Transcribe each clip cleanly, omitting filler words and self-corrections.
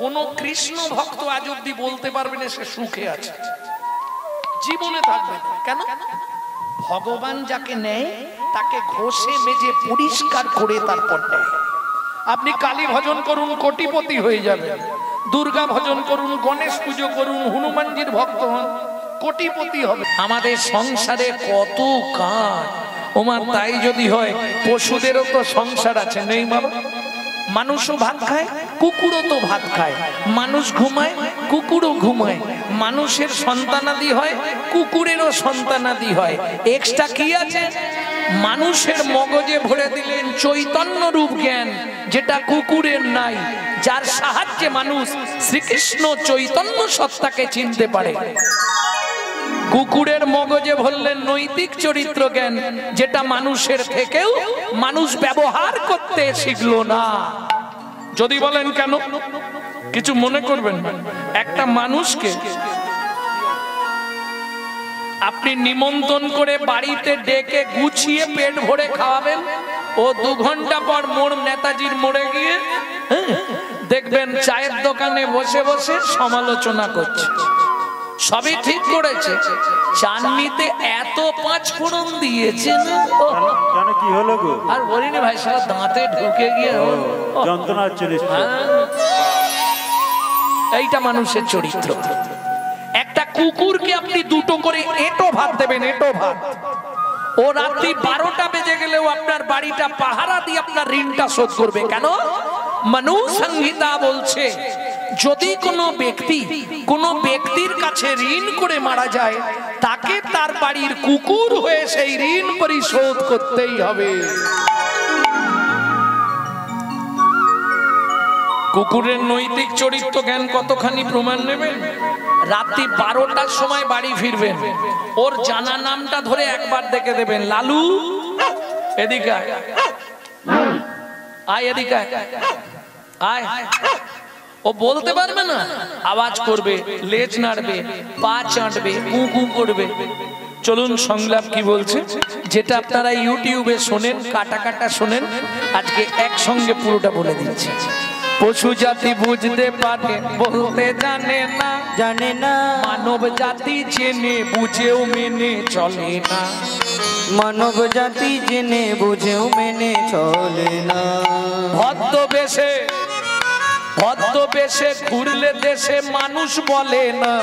কোন কৃষ্ণ ভক্ত আজ অব্দি বলতে পারবে না সে সুখে আছে, জীবনে থাকবে। কেন? ভগবান যাকে নেয় তাকে ঘষে মেজে পরিষ্কার করে তারপর নেয়। আপনি কালী ভজন করুন, কোটিপতি হয়ে যাবেন। দুর্গা ভজন করুন, গণেশ পুজো করুন, হনুমানজির ভক্ত হন, কোটিপতি হবে। আমাদের সংসারে কত কাজ ওমা, তাই যদি হয় পশুদেরও তো সংসার আছে, নেই মা? মানুষও ভাত খায়, কুকুরও তো ভাত খায়। মানুষ ঘুমায়, কুকুরও ঘুমায়। মানুষের সন্তানাদি হয়, কুকুরেরও সন্তানাদি হয়। এক্সট্রা কি আছে? মানুষের মগজে ভরে দিলেন চৈতন্য রূপ জ্ঞান, যেটা কুকুরের নাই, যার সাহায্যে মানুষ শ্রীকৃষ্ণ চৈতন্য সত্তাকে চিনতে পারে। কুকুরের মগজে ভরলেন নৈতিক চরিত্র জ্ঞান, যেটা মানুষের থেকেও মানুষ ব্যবহার করতে শিখলো না। যদি বলেন কেন, কিছু মনে করবেন না। একটা মানুষকে আপনি নিমন্ত্রণ করে বাড়িতে ডেকে গুছিয়ে পেট ভরে খাওয়াবেন, ও 2 ঘন্টা পর মোড় নেতাজির মোড়ে গিয়ে দেখবেন চায়ের দোকানে বসে বসে সমালোচনা করছে। সবই ঠিক করেছে, চাটনিতে এত 5 ফোড়ন দিয়েছে না, জানো কি হলো গো? আর বলিনি ভাই, সারা দাঁতে ঢুকে গিয়ে যন্ত্রণা চলিস। এইটা মানুষের চরিত্র। একটা কুকুরকে আপনি 2টো করে এঁটো ভাত দেবেন, এঁটো ভাত, ও রাত্রি 12টা বেজে গেলেও আপনার বাড়িটা পাহারা দিয়ে আপনার ঋণটা শোধ করবে। কেন? মনু সংহিতা বলছে, যদি কোনো ব্যক্তির কাছে ঋণ করে মারা যায়, তাকে তার বাড়ির কুকুর হয়ে সেই ঋণ পরিশোধ করতেই হবে। কুকুরের নৈতিক চরিত্র জ্ঞান কতখানি প্রমাণ নেবেন? রাত্রি 12টার সময় বাড়ি ফিরবেন, ওর জানা নামটা ধরে একবার দেখে দেবেন, লালু এদিকে আয়, এদিকে আয়। ও বলতে পারবে না, আওয়াজ করবে, লেজ নাড়বে, পা চাটবে, কু করবে। চলুন সংলাপ কি বলছে, যেটা আপনারা ইউটিউবে শোনেন, কাটা কাটা শোনেন, আজকে একসঙ্গে পুরোটা বলে দিচ্ছি। পশু জাতি বুঝতে পারে, বলতে জানে না, মানব জাতি জেনে বুঝেও মেনে চলে না। মানব জাতি জেনে বুঝেও মেনে চলে না। ভদ্রবেশে ঘুরলে দেশে মানুষ বলে না,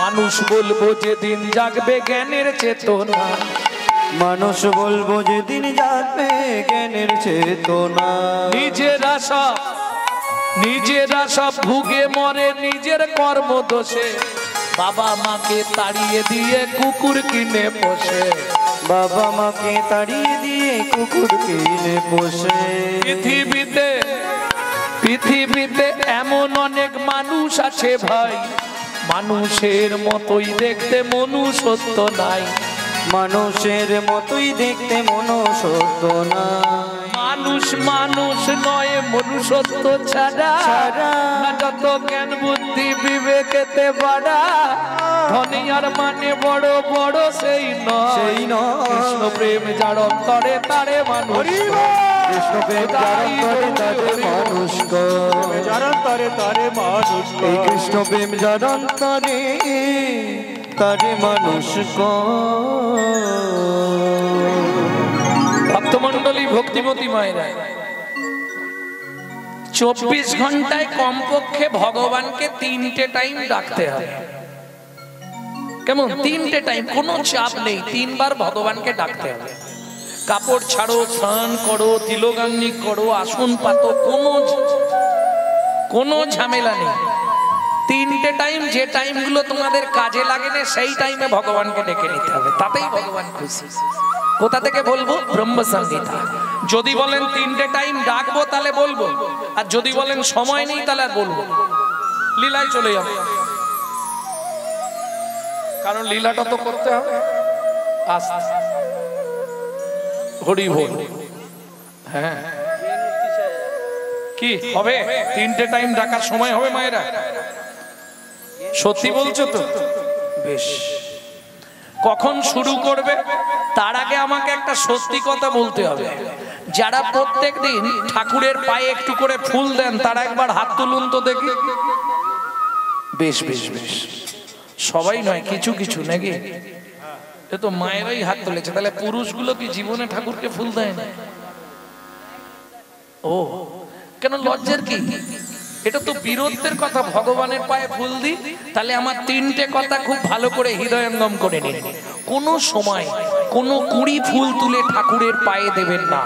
মানুষ বলবো যেদিন জাগবে জ্ঞানের চেতনা। মানুষ বলবো যেদিন জাগবে জ্ঞানের চেতনা। নিজেরা সব ভুগে মরে নিজের কর্ম দোষে, বাবা মাকে তাড়িয়ে দিয়ে কুকুর কিনে পোষে। বাবা মাকে তাড়িয়ে দিয়ে কুকুর কিনে পোষে। পৃথিবীতে এমন অনেক মানুষ আছে ভাই, মানুষের মতোই দেখতে মনুষ্যত্ব নাই। মানুষের মতোই দেখতে মনুষ্যত্ব নাই। মানুষ নয় মনুষ্যত্ব ছাড়া, যত জ্ঞান বুদ্ধি বিবেকেতে বাড়া। ধনী আর মানে বড় বড় সেই নয়, কৃষ্ণ প্রেম যার অন্তরে তারে মানুষ। কৃষ্ণ প্রেম যার অন্তরে তারে মানুষ, এই কৃষ্ণ প্রেম যার অন্তরে তারে মানুষ। ভক্তমন্ডলী, ভক্তিমতী মায়েরা, 24 ঘন্টায় কমপক্ষে ভগবানকে 3টে টাইম ডাকতে হবে। কেমন? 3টে টাইম, কোনো চাপ নেই, 3 বার ভগবানকে ডাকতে হবে। কাপড় ছাড়ো, স্নান করো, তিলকাঙ্গি করো, আসন পাতো, কোনো ঝামেলা নেই। 3টে টাইম, যে টাইমগুলো তোমাদের কাজে লাগে না সেই টাইমে ভগবানকে ডেকে নিতে হবে, তাতেই ভগবান খুশি। কোথা থেকে বলবো? ব্রহ্ম সংহিতা। যদি বলেন 3টে টাইম ডাকবো তাহলে বলবো, আর যদি বলেন সময় নেই তাহলে আর বলবো, লীলায় চলে যাবো। কারণ লীলাটা তো করতে হবে। হরি বল। হ্যাঁ, কি হবে? 3টে টাইম ডাকার সময় হবে মায়েরা? সত্যি বলছো তো? বেশ। কখন শুরু করবে তার আগে আমাকে একটা সত্যি কথা বলতে হবে। যারা প্রত্যেক দিন ঠাকুরের পায়ে একটু করে ফুল দেন তারা একবার হাত তুলুন তো দেখি। বেশ বেশ বেশ, সবাই নয়, কিছু কিছু নাকি? এ তো মায়েরাই হাত তুলেছে, তাহলে পুরুষগুলো কি জীবনে ঠাকুরকে ফুল দেয় না? ও কেন, লজ্জার কি? এটা তো বীরত্বের কথা। ভগবানের পায়ে ফুল দিই, তাহলে আমার তিনটে কথা খুব ভালো করে হৃদয়ঙ্গম করে নিন। কোনো সময় কোনো কুড়ি ফুল তুলে ঠাকুরের পায়ে দেবেন না।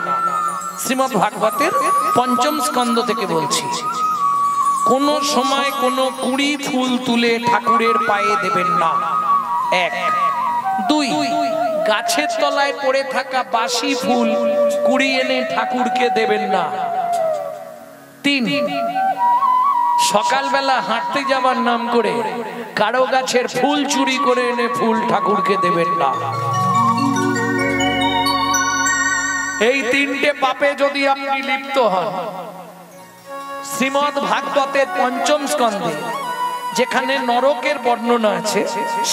শ্রীমদ্ ভাগবতের পঞ্চম স্কন্ধ থেকে বলছি, কোনো সময় কোনো কুড়ি ফুল তুলে ঠাকুরের পায়ে দেবেন না। এক। দুই, গাছের তলায় পড়ে থাকা বাসি ফুল কুড়িয়ে এনে ঠাকুরকে দেবেন না। তিন, সকালবেলা হাঁটতে যাবার নাম করে কারো গাছের ফুল চুরি করে এনে ফুল ঠাকুরকে দেবেন না। এই তিনটে পাপে যদি আপনি লিপ্ত হন, শ্রীমদ্ ভাগবতের পঞ্চম স্কন্ধে যেখানে নরকের বর্ণনা আছে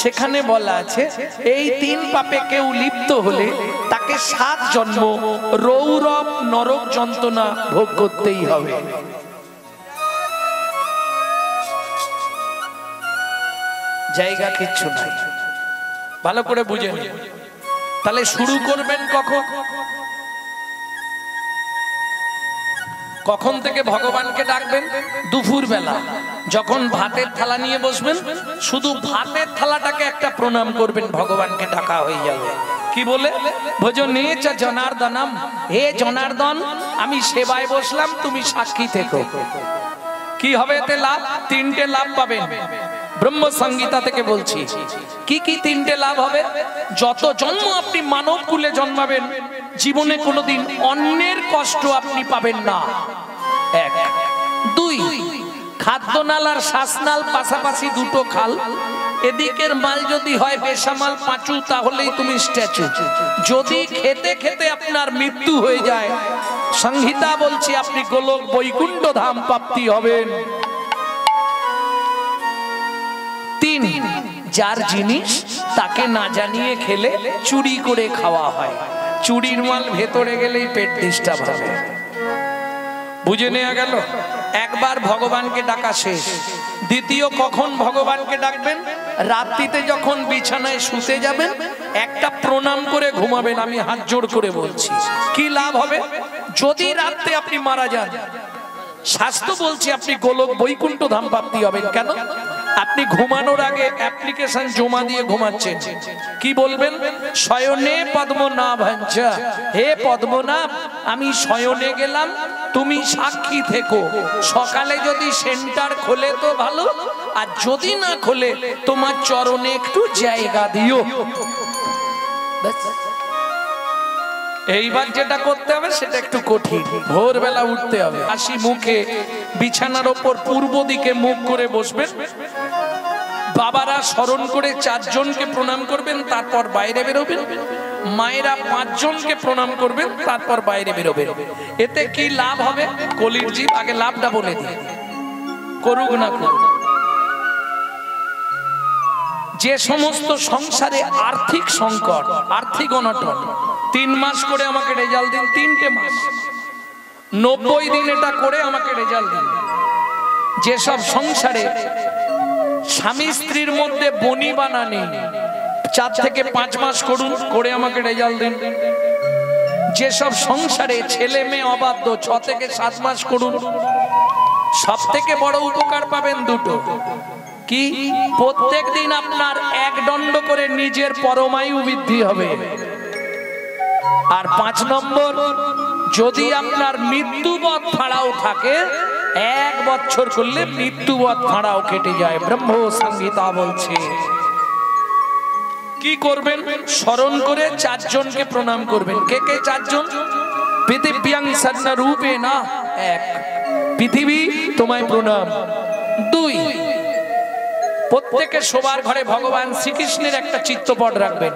সেখানে বলা আছে এই তিন পাপে কেউ লিপ্ত হলে তাকে 7 জন্ম রৌরব নরক যন্ত্রণা ভোগ করতেই হবে। জায়গা কিচ্ছু নাই, ভালো করে বুঝে নিন। তাহলে শুরু করবেন কখন? কখন থেকে ভগবানকে ডাকবেন? দুপুর বেলা যখন ভাতের থালা নিয়ে বসবেন, শুধু ভাতের থালাটাকে একটা প্রণাম করবেন, ভগবানকে ডাকা হয়ে যাবে। কি বলে? ভজনে চ জনার্দনম, হে জনার্দন আমি সেবায় বসলাম, তুমি সাক্ষী থেকো। কি হবে এতে লাভ? তিনটে লাভ পাবেন। ব্রহ্ম সংহিতা থেকে বলছি কি কি তিনটে লাভ হবে। যত জন্ম আপনি মানব কুলে জন্মাবেন, জীবনে কোনোদিন অন্যের কষ্ট আপনি পাবেন না। এক। দুই, খাদ্যনাল আর শ্বাসনাল পাশাপাশি দুটো খাল, এদিকের মাল যদি হয় বেসামাল পাঁচু, তাহলেই তুমি স্ট্যাচু। যদি খেতে খেতে আপনার মৃত্যু হয়ে যায়, সংহিতা বলছি আপনি গোলক বৈকুণ্ঠ ধাম প্রাপ্তি হবেন। তিন, যার জিনিস তাকে না জানিয়ে খেলে চুরি করে খাওয়া হয়, চুরির মাল ভেতরে গেলেই পেট ডিস্টার্ব হবে। বুঝে নেওয়া গেল? একবার ভগবানকে ডাকা শেষ। দ্বিতীয়, কখন ভগবানকে ডাকবেন? রাত্রিতে যখন বিছানায় শুতে যাবেন একটা প্রণাম করে ঘুমাবেন। আমি হাত জোড় করে বলছি, কি লাভ হবে? যদি রাত্রে আপনি মারা যান, শাস্ত্র বলছে আপনি গোলক বৈকুণ্ঠ ধাম প্রাপ্তি হবেন। কেন? আপনি ঘুমানোর আগে অ্যাপ্লিকেশন জমা দিয়ে ঘুমাচ্ছেন। কি বলবেন? শয়নে পদ্মনাভাঞ্চা, হে পদ্মনাভ আমি শয়নে গেলাম, তুমি সাক্ষী থেকো। সকালে যদি সেন্টার খোলে তো ভালো, আর যদি না খোলে তোমার চরণে একটু জায়গা দিও। এইবার যেটা করতে হবে সেটা একটু কঠিন। ভোরবেলা উঠতে হবে, হাসি মুখে বিছানার ওপর পূর্ব দিকে মুখ করে বসবেন। বাবারা স্মরণ করে 4 জনকে প্রণাম করবেন, তারপর বাইরে বেরোবেন। মায়েরা 5 জনকে প্রণাম করবেন, তারপর বাইরে বেরোবেন। এতে কি লাভ হবে? কলির জীব আগে লাভটা বলে দিই, করুক না করুক। যে সমস্ত সংসারে আর্থিক সংকট, আর্থিক অনটন, 3 মাস করে আমাকে রেজাল্ট দিন, 3টে মাস 90 দিন এটা করে আমাকে রেজাল্ট দিন। যেসব সংসারে স্বামী স্ত্রীর মধ্যে বনি বানা নেই, 4 থেকে 5 মাস করুন, করে আমাকে রেজাল্ট দিন। যেসব সংসারে ছেলে মেয়ে অবাধ্য, 6 থেকে 7 মাস করুন। সব থেকে বড় উপকার পাবেন দুটো। কি? প্রত্যেক দিন আপনার 1 দণ্ড করে নিজের পরমায়ু বৃদ্ধি হবে। আর 5 নম্বর, যদি আপনার মৃত্যুবৎ ফাড়াও থাকে, 1 বছর করলে মৃত্যুবৎ ফাড়াও কেটে যায়। ব্রহ্ম সংহিতা বলছে। কি করবেন? স্মরণ করে 4 জনকে প্রণাম করবেন। কে কে 4 জন? পৃথিব্যাং সন্ন রূপে না, 1 পৃথিবী তোমায় প্রণাম। 2, প্রত্যেকে সবার ঘরে ভগবান শ্রীকৃষ্ণের একটা চিত্রপট রাখবেন,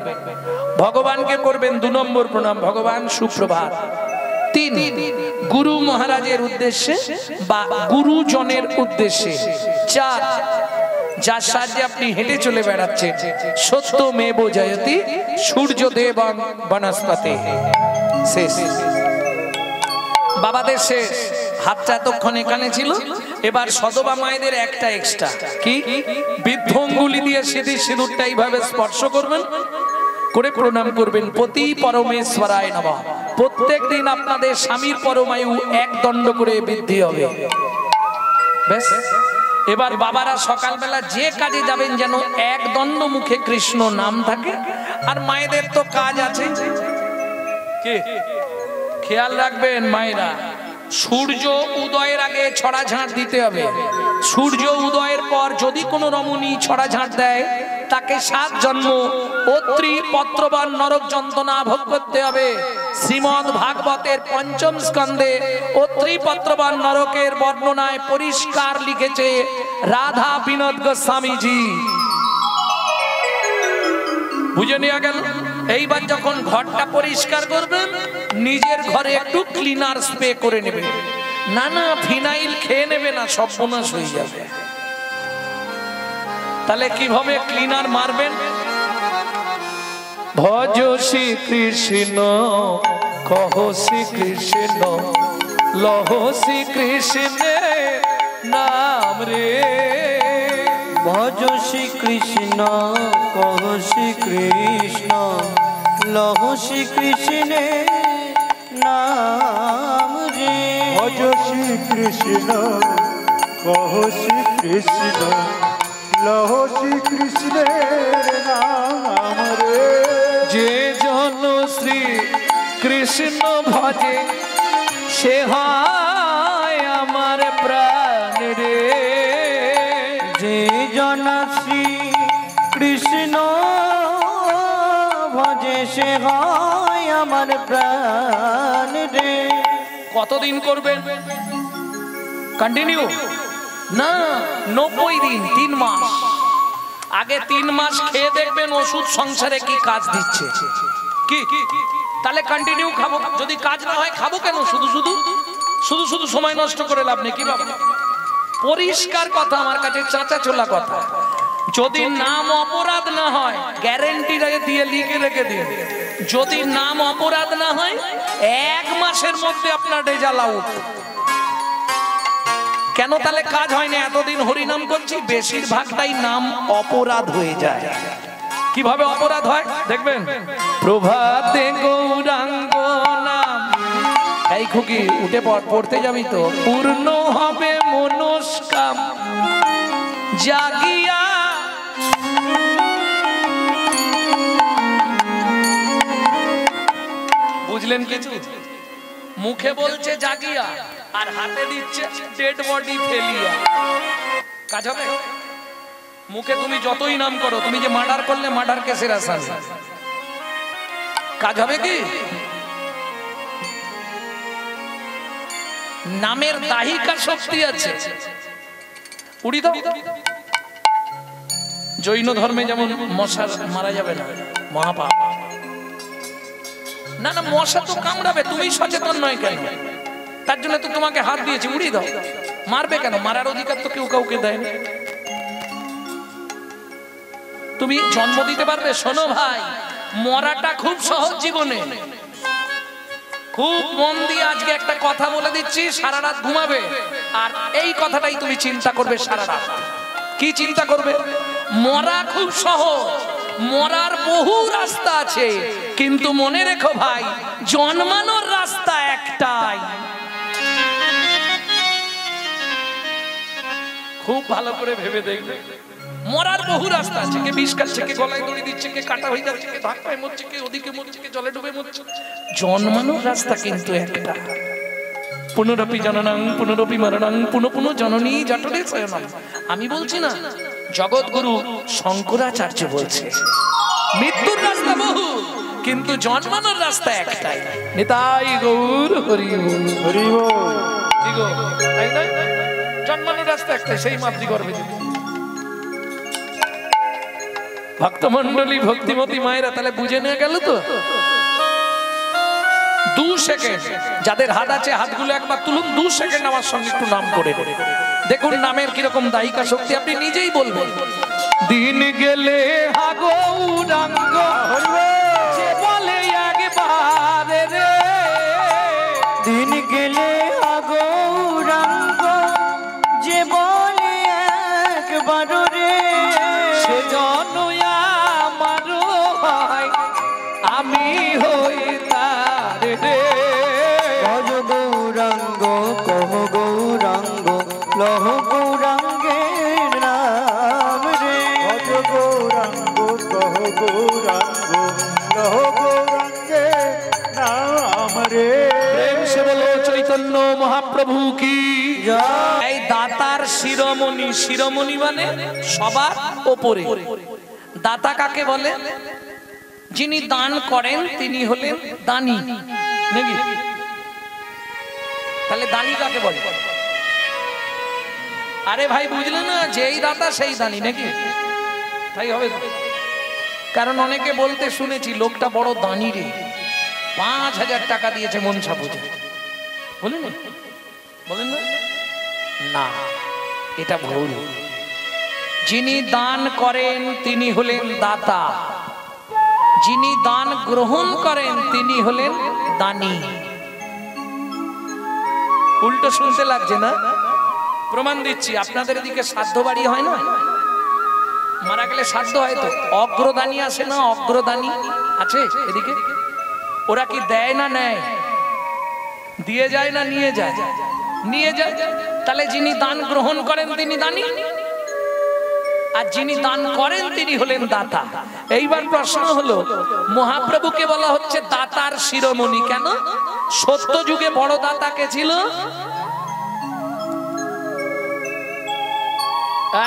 ভগবানকে করবেন 2 নম্বর প্রণাম, ভগবান সুপ্রভাত। 3, গুরু মহারাজের উদ্দেশ্যে বা গুরুজনের উদ্দেশ্যে। 4, যার সাহায্যে আপনি হেঁটে চলে বেড়াচ্ছেন, সত্যমেব জয়তি সূর্যদেবং বনস্পতে। শেষ। বাবাদের শেষ, হাতটা এতক্ষণ এখানে ছিল, এবার সদবা মায়েদের একটা এক্সট্রা কি, বৃদ্ধ অঙ্গুলি দিয়ে সিঁদুরটা এইভাবে স্পর্শ করবেন, করে প্রণাম করবেন, পতি পরমেশ্বরায় নমঃ। প্রত্যেক দিন আপনাদের স্বামীর পরমায়ু 1 দণ্ড করে বৃদ্ধি হবে। বেশ, এবার বাবারা সকালবেলা যে কাজে যাবেন যেন 1 দণ্ড মুখে কৃষ্ণ নাম থাকে। আর মায়েদের তো কাজ আছে, কি খেয়াল রাখবেন মায়েরা, সূর্য উদয়ের আগে ছড়া ঝাঁট দিতে হবে। সূর্য উদয়ের পর যদি কোনো রমণী ছড়া ঝাঁট দেয় তাকে 7 জন্ম অত্রি পত্রবান নরক যন্ত্রণা ভোগ করতে হবে। শ্রীমদ্ ভাগবতের 5ম স্কন্ধে অত্রি পত্রবান নরকের বর্ণনায় পরিষ্কার লিখেছে রাধা বিনোদ গোস্বামীজি। বুঝে নেওয়া গেল। এইবার যখন ঘরটা পরিষ্কার করবেন, নিজের ঘরে একটু ক্লিনার স্প্রে করে নেবেন। না না, ফিনাইল খেয়ে নেবে না, সর্বনাশ হয়ে যাবে। তাহলে কিভাবে ক্লিনার মারবেন? ভজ শ্রী কৃষ্ণ, কহ শ্রী কৃষ্ণ, লহ শ্রী কৃষ্ণের নাম রে। ভজ শ্রী কৃষ্ণ, কহ শ্রী কৃষ্ণ, লহ শ্রী কৃষ্ণের নাম রে। ভজ শ্রী কৃষ্ণ, কহ শ্রী কৃষ্ণ, লহ শ্রী কৃষ্ণের নাম রে। যে জন শ্রী কৃষ্ণ ভজে সে হয় আমার প্রাণ রে। যে জন শ্রী কৃষ্ণ ভজে সে হয় আমার প্রাণ রে। কতদিন করবেন? কন্টিনিউ না, 90 দিন, 3 মাস। আগে 3 মাস খেয়ে দেখবেন ওষুধ সংসারে কি কাজ দিচ্ছে। কি তাহলে কন্টিনিউ খাবো, যদি কাজ না হয় খাবো কেন? শুধু শুধু সময় নষ্ট করে লাভ নেই। কি বাবা, পরিষ্কার কথা আমার কাছে, চাচা চোলা কথা। যদি নাম অপরাধ না হয়, গ্যারেন্টি দিয়ে লিখে রেখে দিন, যদি নাম অপরাধ না হয় 1 মাসের মধ্যে আপনার রেজাল্ট আউট। কেন? তাহলে কাজ হয় না। এতদিন হরিনাম করছি, বেশিরভাগটাই নাম অপরাধ হয়ে যায়। কিভাবে অপরাধ হয় দেখবেন। প্রভাতে গৌরাঙ্গ নাম, এই খুকি উঠে পড়তে যাবি তো, পূর্ণ হবে মনস্কাম জাগিয়া। বুঝলেন কিছু? মুখে বলছে জাগিয়া আর হাতে দিচ্ছে ডেড বডি ফেলিয়া। কাজ হবে? মুখে তুমি যতই নাম করো, তুমি যে মার্ডার করলে মার্ডার কেসের আসামি, কাজ হবে কি? নামের দাহিকা শক্তি আছে। উড়ি দাও। জৈন ধর্মে যেমন মশা মারা যাবে না, মহাপাপ। না না, মশা তো কামড়াবে, তুমি সচেতন নয় কেন? তার জন্য তো তোমাকে হাত দিয়েছি, উড়িয়ে দাও। মারবে কেন? মারার অধিকার তো কেউ কাউকে দেয় না। তুমি জন্ম দিতে পারবে? শোনো ভাই, মরাটা খুব সহজ জীবনে। খুব মন দিয়ে আজকে একটা কথা বলে দিচ্ছি, সারা রাত ঘুমাবে আর এই কথাটাই তুমি চিন্তা করবে সারা রাত। কি চিন্তা করবে? মরা খুব সহজ, মরার বহু রাস্তা আছে, কিন্তু মনে রেখো ভাই, জন্মানোর রাস্তা একটাই। খুব ভালো করে ভেবে দেখবে, মরার বহু রাস্তা আছে। কে বিষ খাচ্ছে, কে গলায় দড়ি দিচ্ছে, কে কাটা হয়ে যাচ্ছে, কে ধাক্কায় মরছে, কে ওদিকে মরছে, কে জলে ডুবে মরছে। জন্মানোর রাস্তা কিন্তু একটা। পুনরপি জননং পুনরপি মরণং পুনঃ পুনঃ জননী জঠরে শয়নং। আমি বলছি না, জগৎগুরু শঙ্করাচার্য বলছে মৃত্যুর রাস্তা বহু, কিন্তু জন্মানোর রাস্তা একটাই। নিতাই গৌর হরি বল, হরি বল। কি গো, তাই না? জন্মানোর রাস্তা একটাই, সেই মাতৃগর্ভে। ভক্তমন্ডলী, ভক্তিমতী মায়েরা, তাহলে বুঝে নিয়ে গেল তো। 2 সেকেন্ড, যাদের হাত আছে হাতগুলো একবার তুলুন। 2 সেকেন্ড আমার সঙ্গে একটু নাম করে দেখুন নামের কিরকম দায়িকা শক্তি। আপনি নিজেই বলবেন, দিন গেলে গৌরাঙ্গ বলে একবার রে, দিন গেলে পারো রে, সেজন্য আমার হয় আমি হই তার রে। ভজ গৌরাঙ্গ কহ গৌরাঙ্গ লহ গৌরাঙ্গের নাম রে। ভজ গৌরাঙ্গ কহ গৌরাঙ্গ লহ গৌরাঙ্গে নাম রে। প্রেম সে বলো চৈতন্য মহাপ্রভু কি জয়। এই দাতার শিরোমণি, শিরোমণি মানে সবার ওপরে। দাতা কাকে বলে? যিনি দান করেন তিনি হলেন দানী, নাকি? তাহলে দানী কাকে বলে? আরে ভাই বুঝলে না, যেই দাতা সেই দানী, নাকি? তাই হবে তো। কারণ অনেকে বলতে শুনেছি লোকটা বড় দানী রে, 5,000 টাকা দিয়েছে মনসা পুজো, বলেন বলেন না? না, এটা ভুল। যিনি দান করেন তিনি হলেন দাতা, যিনি দান গ্রহণ করেন তিনি হলেন দানী। উল্টো শুনতে লাগছে না? প্রমাণ দিচ্ছি। আপনাদের এদিকে শ্রাদ্ধ বাড়ি হয় না? মারা গেলে শ্রাদ্ধ হয় তো, অগ্রদানী আসে না? অগ্রদানী আছে এদিকে? ওরা কি দেয় না নেয়? দিয়ে যায় না নিয়ে যায়? নিয়ে যায়। তাহলে যিনি দান গ্রহণ করেন তিনি দানী, আর যিনি দান করেন তিনি হলেন দাতা। এইবার প্রশ্ন হলো, মহাপ্রভুকে বলা হচ্ছে দাতার শিরোমণি কেন? সত্য যুগে বড় দাতা কে ছিল?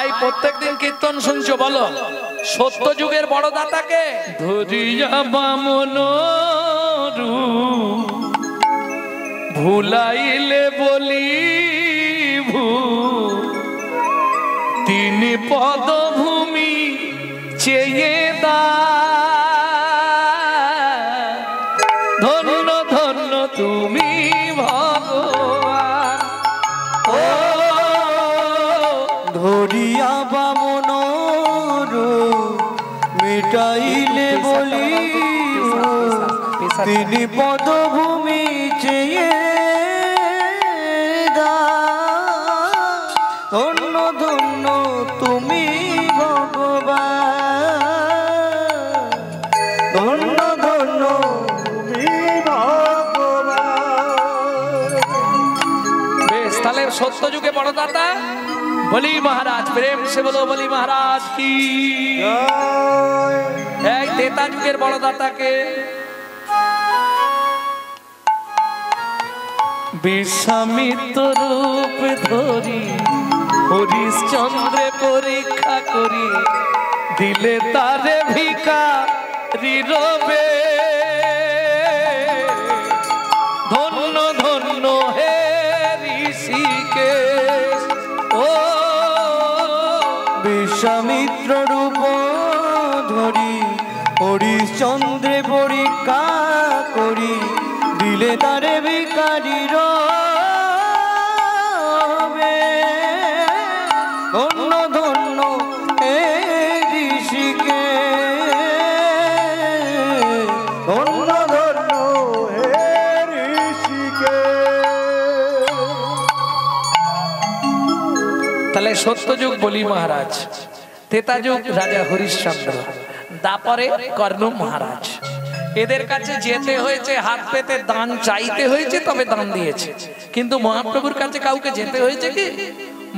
এই প্রত্যেকদিন কীর্তন শুনছো, বলো সত্য যুগের বড় দাতাকে? ধরিয়া বামন ভুলাইলে বলি ভূ, তিনি পদভূমি চেয়ে দা। ধন্য ধন্য তুমি ভগবান। ও ধরিয়া বামন মিটাইলে বলি তিনি পদভূমি চেয়ে দা। ধন্য ধন্য তুমি ভগবান, ধন্য ধন্য তুমি ভগবান। বেশ, তাহলে সত্য যুগে বড় দাতা বলি মহারাজ। প্রেম সে বলো বলি মহারাজ কি। জয়। এই তেতা যুগের বড় দাতাকে? বিশ্বামিত্র রূপ ধরি হরিশ্চন্দ্রে পরীক্ষা করি, দিলে তারে ভিখারি রবে। ধন্য ধন্য হে ঋষিকেশ। ও বিশ্বামিত্র রূপ ধরি হরিশ্চন্দ্রে পরীক্ষা করি, দিলে তারে ভিখারি রবে। ধন্য ধন্য হে ঋষিকেশ, ধন্য ধন্য হে ঋষিকেশ। তাহলে সত্য যুগ বলি মহারাজ, তেতা যুগ রাজা হরিশ্চন্দ্র, দাপরে কর্ণ মহারাজ। এদের কাছে যেতে হয়েছে, হাত পেতে দান চাইতে হয়েছে, তবে দান দিয়েছে। কিন্তু মহাপ্রভুর কাছে কাউকে যেতে হয়েছে কি?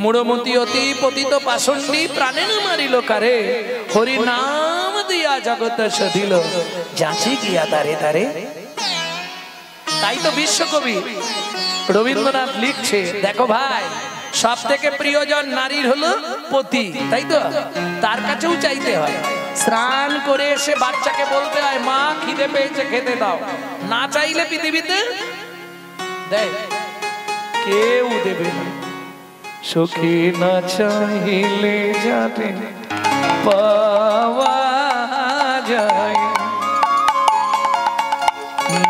মুড়মতি অতি পতিত পাষণ্ডী প্রাণে না মারিল কারে, হরি নাম দিয়া জগৎ সধিল যাচি গিয়া তারে তারে। তাই তো বিশ্বকবি রবীন্দ্রনাথ লিখছে, দেখো ভাই, সব থেকে প্রিয়জন নারীর হলো পতি, তাই তো? তার কাছেও চাইতে হয়। স্নান করে এসে বাচ্চাকে বলতে হয়, মা খিদে পেয়েছে খেতে দাও। না চাইলে পৃথিবীতে দেয় কেউ দেবে না। সুখী না চাইলে যাতে পাওয়া যায়,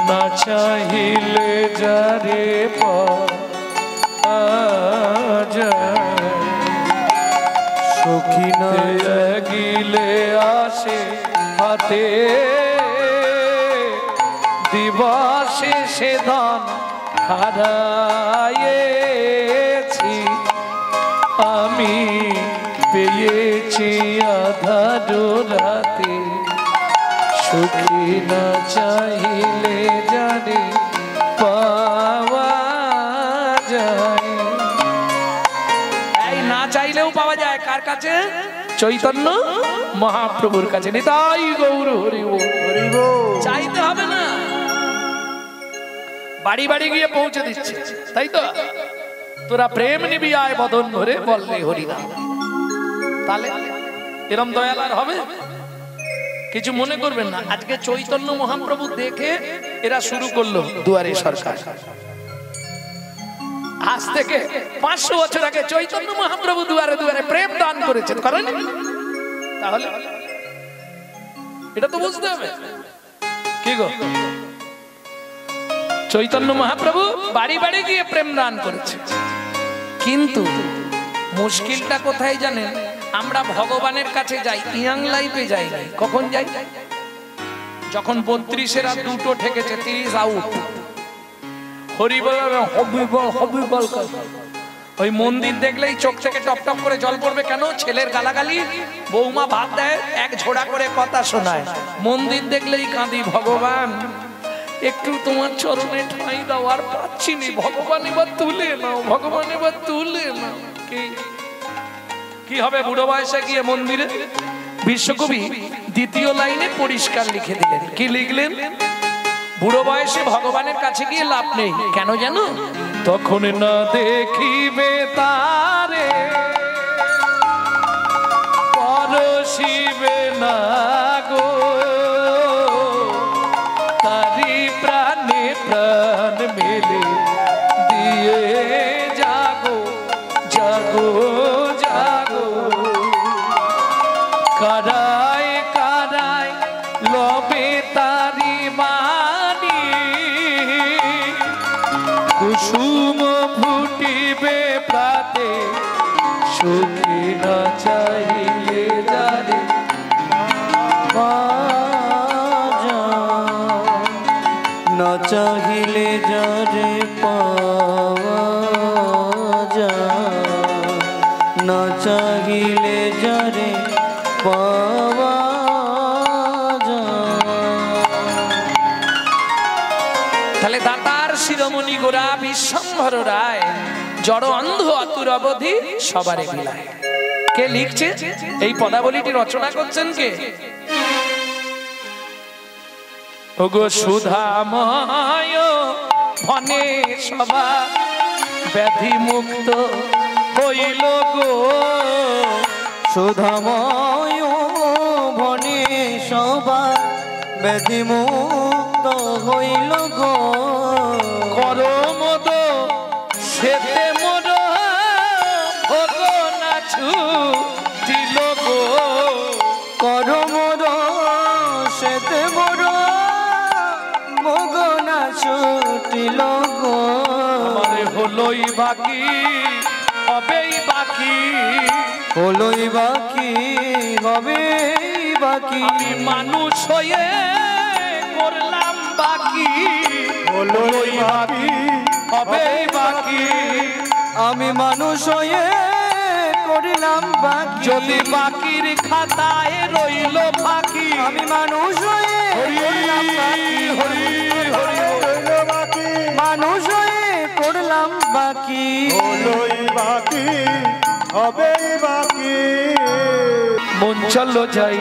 না চাইলে যারে পাওয়া যায়। সখী না গিলে আসে হাতে, দিবসে সে ধন হারায়েছি আমি পেয়েছি আধার রাতে, সুখী না চাইলে জানি পাওয়া যায়। এই না চাইলেও পাওয়া যায় কার কাছে? চৈতন্য মহাপ্রভুর কাছে। নিতাই গৌর হরি বল। চাইতে হবে না, বাড়ি বাড়ি গিয়ে পৌঁছে দিচ্ছে, তাই তো? তোরা প্রেম নিবি আয় বদন ভরে বললে হরি নাম। তাহলে এরম দয়াল আর হবে? কিছু মনে করবেন না, আজকে চৈতন্য মহাপ্রভু দেখে এরা শুরু করলো দুয়ারে সরকার। আজ থেকে 500 বছর আগে চৈতন্য মহাপ্রভু দুয়ারে দুয়ারে প্রেম দান করেছেন, করেন? তাহলে এটা তো বুঝতে হবে। কি গো, চৈতন্য মহাপ্রভু বাড়ি বাড়ি গিয়ে প্রেম দান করেছে, কিন্তু মুশকিলটা কোথায় জানেন? আমরা ভগবানের কাছে যাই, ইয়াং লাইফে যাই। কখন যাই? যখন 32-এর আর 2টো ঠেকেছে, 30 আউট। হরিবল হবিবল হবিবল, ওই মন্দির দেখলেই চোখ থেকে টপ টপ করে জল পড়বে। কেন? ছেলের গালাগালি, বৌমা ভাত দেয়, এক ঝোড়া করে কথা শোনায়। মন্দির দেখলেই কাঁদি, ভগবান একটু তোমার চরণে ঠাঁই দাও, আর পাচ্ছি নি, ভগবান এবার তুলে নাও, ভগবান এবার তুলে নাও। কি হবে বুড়ো বয়সে গিয়ে মন্দিরে? বিশ্বকবি 2য় লাইনে পরিষ্কার লিখে দিলেন। কি লিখলেন? বুড়ো বয়সে ভগবানের কাছে গিয়ে লাভ নেই। কেন জানো? তখন না দেখিবে তারে, পরশিবে না গো, তারি প্রাণে প্রাণ মেলে দিয়ে জাগো জাগো জাগো। কারায় কারায় লবে তারি মানি, কুসুম ফুটিবে প্রাতে, সুখী না চাইলে জানে না চাহিলে যারে পাওয়া যায়, না চাহিলে যারে পাওয়া যায়। তাহলে দাতার শিরোমণি গোরা বিশ্বম্ভর রায়, জড় অন্ধ অতুর অবধি সবারে বিলায়। কে লিখছে এই পদাবলীটি? রচনা করছেন কে? ওগো সুধাময় ভনে সবা ব্যাধি মুক্ত হইল গো, সুধাময় ভনে সবা ব্যাধি মুক্ত হইল গো, করমদ সেতে মোর ভোগ না ছুটিল গো, করমদ সেতে মোর মগনা ছুটিল গো। আমারে হলোই বাকি, হবেই বাকি, হলোই বাকি, হবেই বাকি। আমি মানুষ হয়ে করলাম বাকি, হলোই বাকি, হবেই বাকি। আমি মানুষ হয়ে করিলাম বাকি, যদি বাকির খাতায় রইল ফাঁকি, আমি মানুষ হয়ে করলাম বাকি, হরি হরি হইল বাকি, মানুষ হয়ে করলাম বাকি। হলোই বাকি, হবেই বাকি। মন চলো যাই,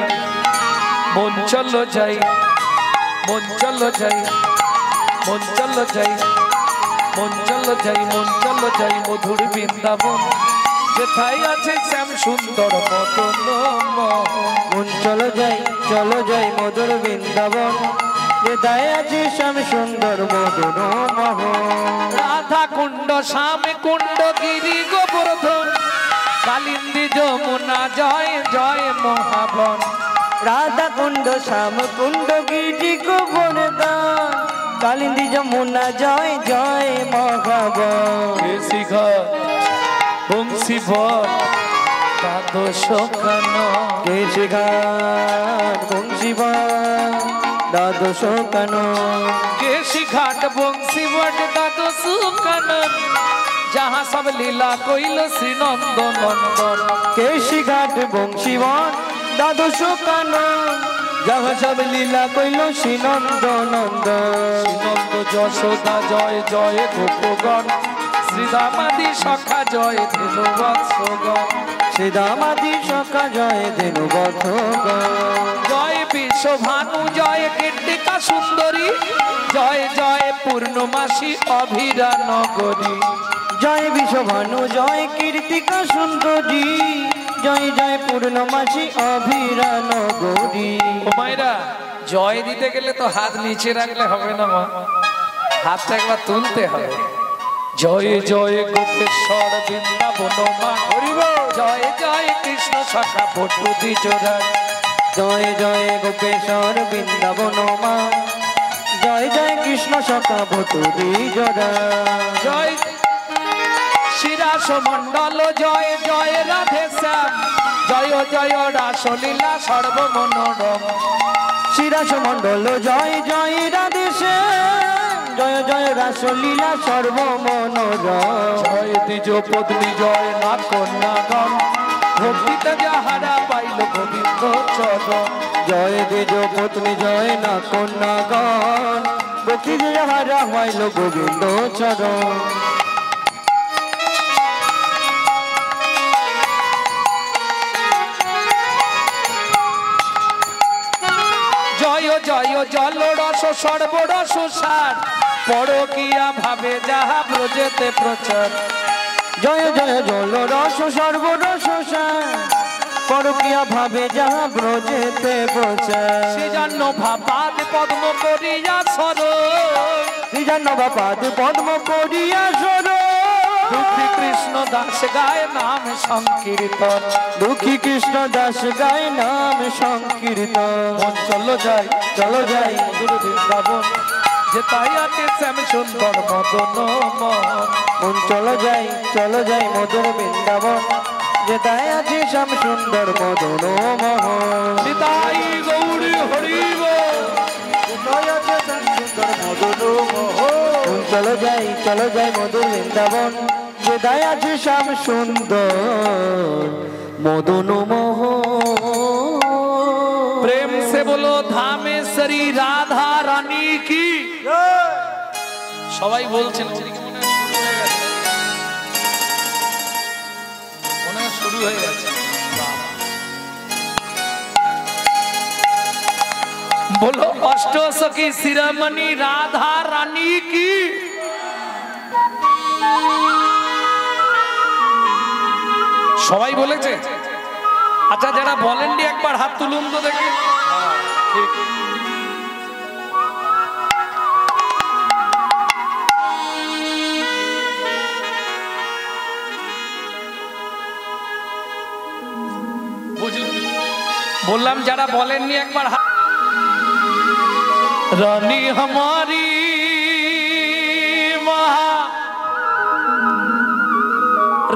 মন চলো যাই, মন চলো যাই, মন চলো যাই, মন চলো যাই, মন চলো যাই মধুর বৃন্দাবন, যেথায় আছে শ্যাম সুন্দর মদন মোহন। মন চলো যাই মধুর বৃন্দাবন, হৃদয় আছে শ্যাম সুন্দর মদন মোহন। রাধা কুণ্ড শ্যাম কুণ্ড গিরি গোবর্ধন, কালিন্দী যমুনা জয় জয় মহাবন। রাধা কুণ্ড শ্যাম কুণ্ড গিরি গোবর্ধন, কালিন্দী যমুনা জয় জয় মহাবন। শিখর বংশী বর দ্বাদশ কান, কেশে ঘাট বংশীবা দ্বাদশ কানন, কেশি ঘাট বংশী বট দ্বাদশ কানন, যাহা সব লীলা কইল শ্রীনন্দ নন্দন কেশি ঘাট বংশীবন দ্বাদশ কানন যাহা সব লীলা কইল শ্রীনন্দ নন্দন শ্রীনন্দ যশোদা জয় জয় গোপগণ শ্রীদামাদি সখা জয় ধেনু বৎসগণ শ্রীদামাদি সখা জয় ধেনু বৎসগণ জয় বিশ্বভানু জয় কীর্তিকা সুন্দরী জয় জয় পূর্ণমাসী অভিরা নগরী জয় বিশ্বভানু জয় কীর্তিকা সুন্দরী জয় জয় পূর্ণমাসী অভিরা নগরী। ও মায়েরা জয় দিতে গেলে তো হাত নিচে রাখলে হবে না মা, হাতটা একবার তুলতে হবে। জয় জয় গোপেশ্বর বৃন্দাবন মা হরিব জয় জয় কৃষ্ণ সখা বটু দ্বিজোরা জয় জয় গোপেশ্বর বৃন্দাবন মা জয় জয় কৃষ্ণ সখা বটু দ্বিজোরা জয় শিরাস মণ্ডল জয় জয় রাধে শ্যাম জয় জয় রাসলীলা সর্বমনোরম শিরাস মণ্ডল জয় জয় রাধে শ্যাম জয় জয় রাসলীলা সর্বমনোরম জয় দ্বিজ পত্নী জয় না কন্যাগণ ভক্তিতে যাহারা পাইল গোবিন্দ চরণ জয় দ্বিজ পত্নী জয় না কন্যাগণ বকি যাহারা হইল গোবিন্দ চরণ জয় জয় জল রস সর্বরস সার পরকিয়া ভাবে যাহা ব্রজেতে প্রচার জয় জয় জল রস সর্বরস পরকিয়া ভাবে যাহা ব্রজেতে প্রচার সেজন্য ভাবাদ পদ্ম করিয়া সর শ্রীজান্ন বাপাদ পদ্ম করিয়া সর দুঃখী কৃষ্ণ দাস গায় নাম সংকীর্তন দুঃখী কৃষ্ণ দাস গায় নাম সংকীর্তন মন চলো যাই চলো যাই মধুর বৃন্দাবন যে তাই আছে শ্যাম সুন্দর মদন মন চলো যাই মধুর বৃন্দাবন যে তাই আছে শ্যাম সুন্দর মদন মোহন নিতাই গৌরী হরিব মন চলো যাই মধুর বৃন্দাবন যে তাই আছে শ্যাম সুন্দর মদন মোহন प्रेम से बोलो धामेश्वरी राधा रानी की সবাই বলছেন মনে হয় শুরু হয়ে গেছে बोलो अष्टसखी शिरोमणि राधा रानी की সবাই বলেছে আচ্ছা যারা বলেননি একবার হাত তুলুন তো দেখি ঠিক বুঝলেন বললাম যারা বলেননি একবার হাত रानी हमारी महा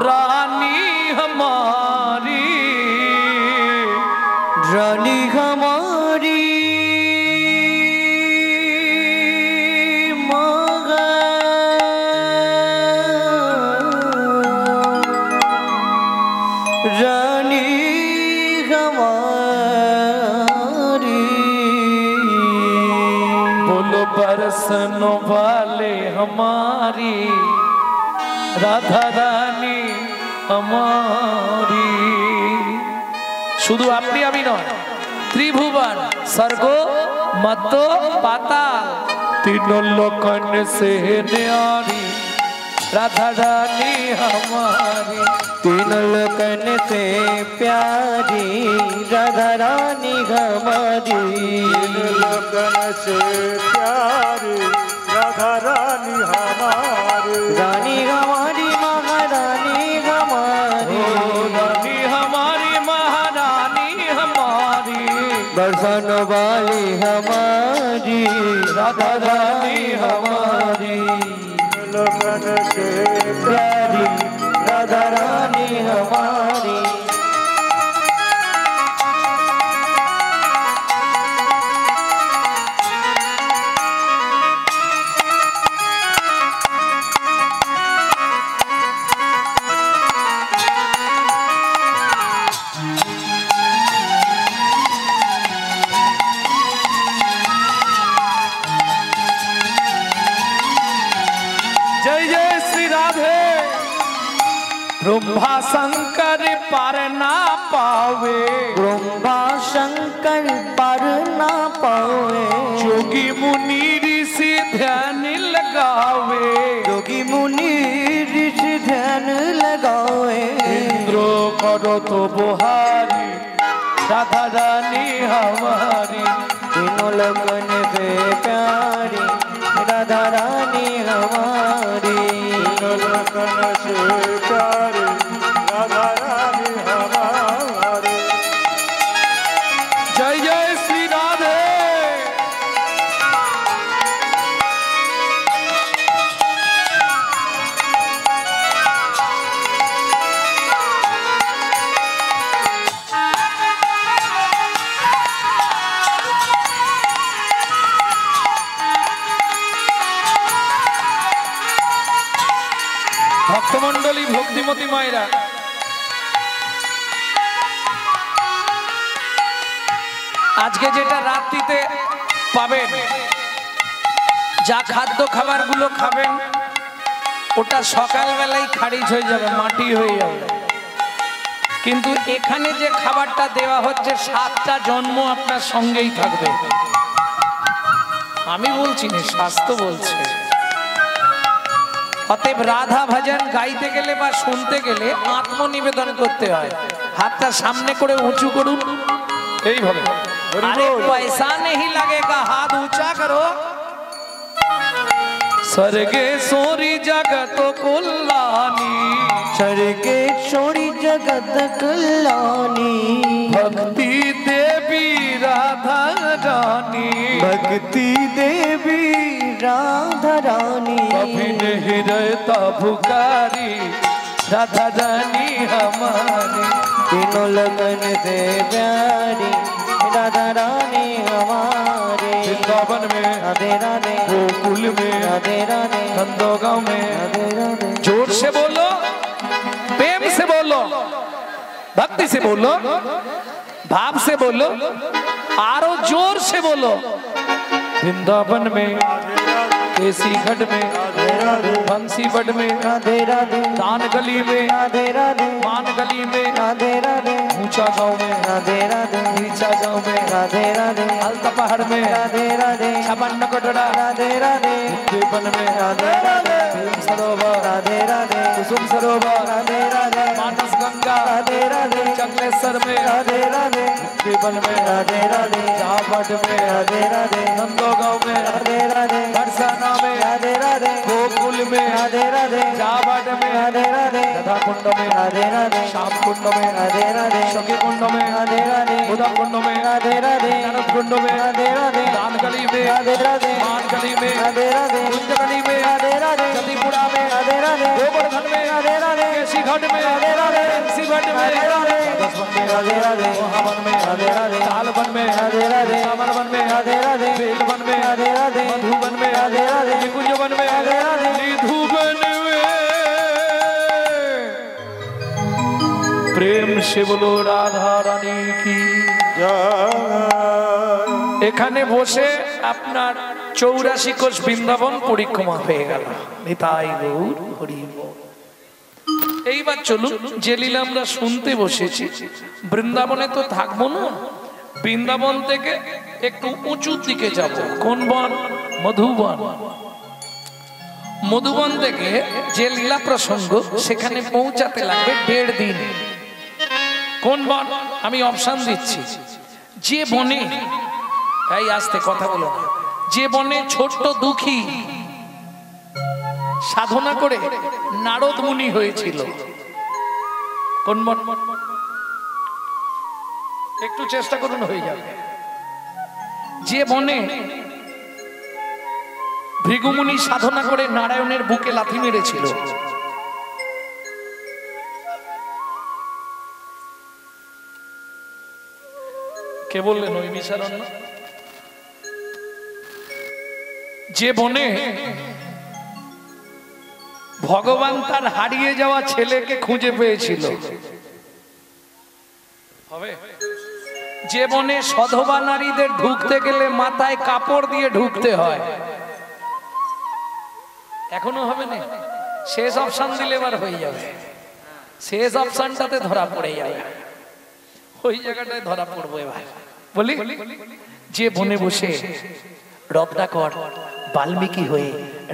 रानी हमारी रानी हमारी मगा रानी हमारी बोलो बरसन वाले हमारी राधा रानी हमारी শুধু আপনি আমি নয় ত্রিভুবন স্বর্গ মর্ত পাতাল तीनों लोकन से न्यारी राधा रानी हमारी तीन लोकन से प्यारी राधा रानी हमारी लगन से प्यारी राधा रानी हमारी रानी हमारी महारानी हमारी रानी हमारी महारानी हमारी दर्शन वाली हमारी राधा रानी हमारी लगन से प्यारी राधा रानी हमारी ब्रह्मा शंकर पर ना पावे, ब्रह्मा शंकर पर ना पावे, जोगी मुनि ऋषि ध्यान लगावे, जोगी मुनि ऋषि ध्यान लगावे। इंद्र करो तो बुहारी राधा रानी हमारी, तीनों लगन से प्यारी राधा रानी हमारी, तीनों लगन से प्यारी राधा रानी हमारी। जय जय श्री राधे। ভক্তমণ্ডলী ভক্তিমতী মায়েরা, আজকে যেটা রাত্রিতে পাবেন, যা খাদ্য খাবারগুলো খাবেন ওটা সকালবেলায় খারিজ হয়ে যাবে, মাটি হয়ে যাবে। কিন্তু এখানে যে খাবারটা দেওয়া হচ্ছে 7টা জন্ম আপনার সঙ্গেই থাকবে। আমি বলছি না, শাস্ত্র বলছে। অতএব রাধা ভজন গাইতে গেলে বা শুনতে গেলে আত্মনিবেদন করতে হয়। হাতটা সামনে করে উঁচু করুন, এইভাবে। আরে পয়সা নেই লাগেগা, হাত উঁচা করো। স্বর্গে সোরি জগত কল্যাণী, स्वर्गेश्वरी जगत कल्याणी, भक्ति देवी राधा रानी, भक्ति देवी राधा रानी, अभिन हृदय भुकारी राधा रानी हमारी, तीनों लगन से प्यारी राधा रानी हमारे। वृंदावन में राधे राधे, गोकुल में राधे राधे, नंदगांव में। राधे राधे। जोर से बोलो, प्रेम से बोलो, भक्ति से बोलो, भाव से बोलो, आरो जोर से बोलो। वृंदावन में, केसी घट में, बंसी बट में, राधे राधे, दान गली में, राधे राधे, मान गली में, राधे राधे, ऊंचा गांव में, राधे राधे, नीचा गांव में, राधे राधे, अलता पहाड़ में, राधे राधे, छपन्न कटोरा, राधे राधे, देवन में, राधे राधे, प्रेम सरोवर, राधे राधे, कुसुम सरोवर, राधे राधे, मानस गंगा, राधे राधे, चकलेश्वर में, राधे राधे, देवन में, राधे राधे, जावट में, राधे राधे, नंदगांव में, राधे राधे, बरसाना में, राधे राधे, गोकुल में, राधे राधे, जावट में, राधे राधे, राधा कुंड में, राधे राधे, श्याम कुंड में, राधे राधे, सखी कुंड में, राधे राधे, उदा कुंड में, राधे राधे, नारद कुंड में, राधे राधे, दान गली में, राधे राधे, मान गली में, राधे राधे, कुंज गली में, राधे राधे, जतिपुरा में, राधे राधे, गोवर्धन में, राधे राधे, केसी घाट में, राधे राधे, बंसी घाट में, राधे राधे, दसवन में, राधे राधे, मोहावन में, राधे राधे, तालवन में, राधे राधे, सामरवन में, राधे राधे, बेलवन में, राधे राधे, मधुवन में, राधे राधे, निकुंजवन में, राधे राधे, निधुवन में। प्रेम से बोलो राधा रानी की। जय। এখানে বসে আপনার 84 কোষ বৃন্দাবন পরিক্রমা হয়ে গেল। নিতাই গৌর হরি বল। এইবার চলুন, যে লীলা আমরা শুনতে বসেছি, বৃন্দাবনে তো থাকবো না, বৃন্দাবন থেকে একটু উঁচুর দিকে যাব। কোন বন? মধুবন। মধুবন থেকে যে লীলা প্রসঙ্গ, সেখানে পৌঁছাতে লাগবে 1.5 দিন। কোন বন? আমি অপশন দিচ্ছি। যে বনে, এই আস্তে কথা বলো না, যে বনে ছোট্ট দুঃখী সাধনা করে নারদ মুনি হয়েছিল, কোন বন? একটু চেষ্টা করুন, হয়ে যাবে। যে বনে ভৃগুমুনি সাধনা করে নারায়ণের বুকে লাথি মেরেছিল, কে বললেন? ওই মিশারণ্য। যে বনে ভগবান তার হারিয়ে যাওয়া ছেলেকে খুঁজে পেয়েছিল, হবে? যে বনে সধবা নারীদের ঢুকতে গেলে মাথায় কাপড় দিয়ে ঢুকতে হয়, এখনো হবে না? শেষ অপশন দিলে এবার হয়ে যাবে। শেষ অপশনটাতে ধরা পড়ে যাবে, ওই জায়গাটায় ধরা পড়বো। এবার বলি, যে বনে বসে রত্নাকর বাল্মীকি হয়ে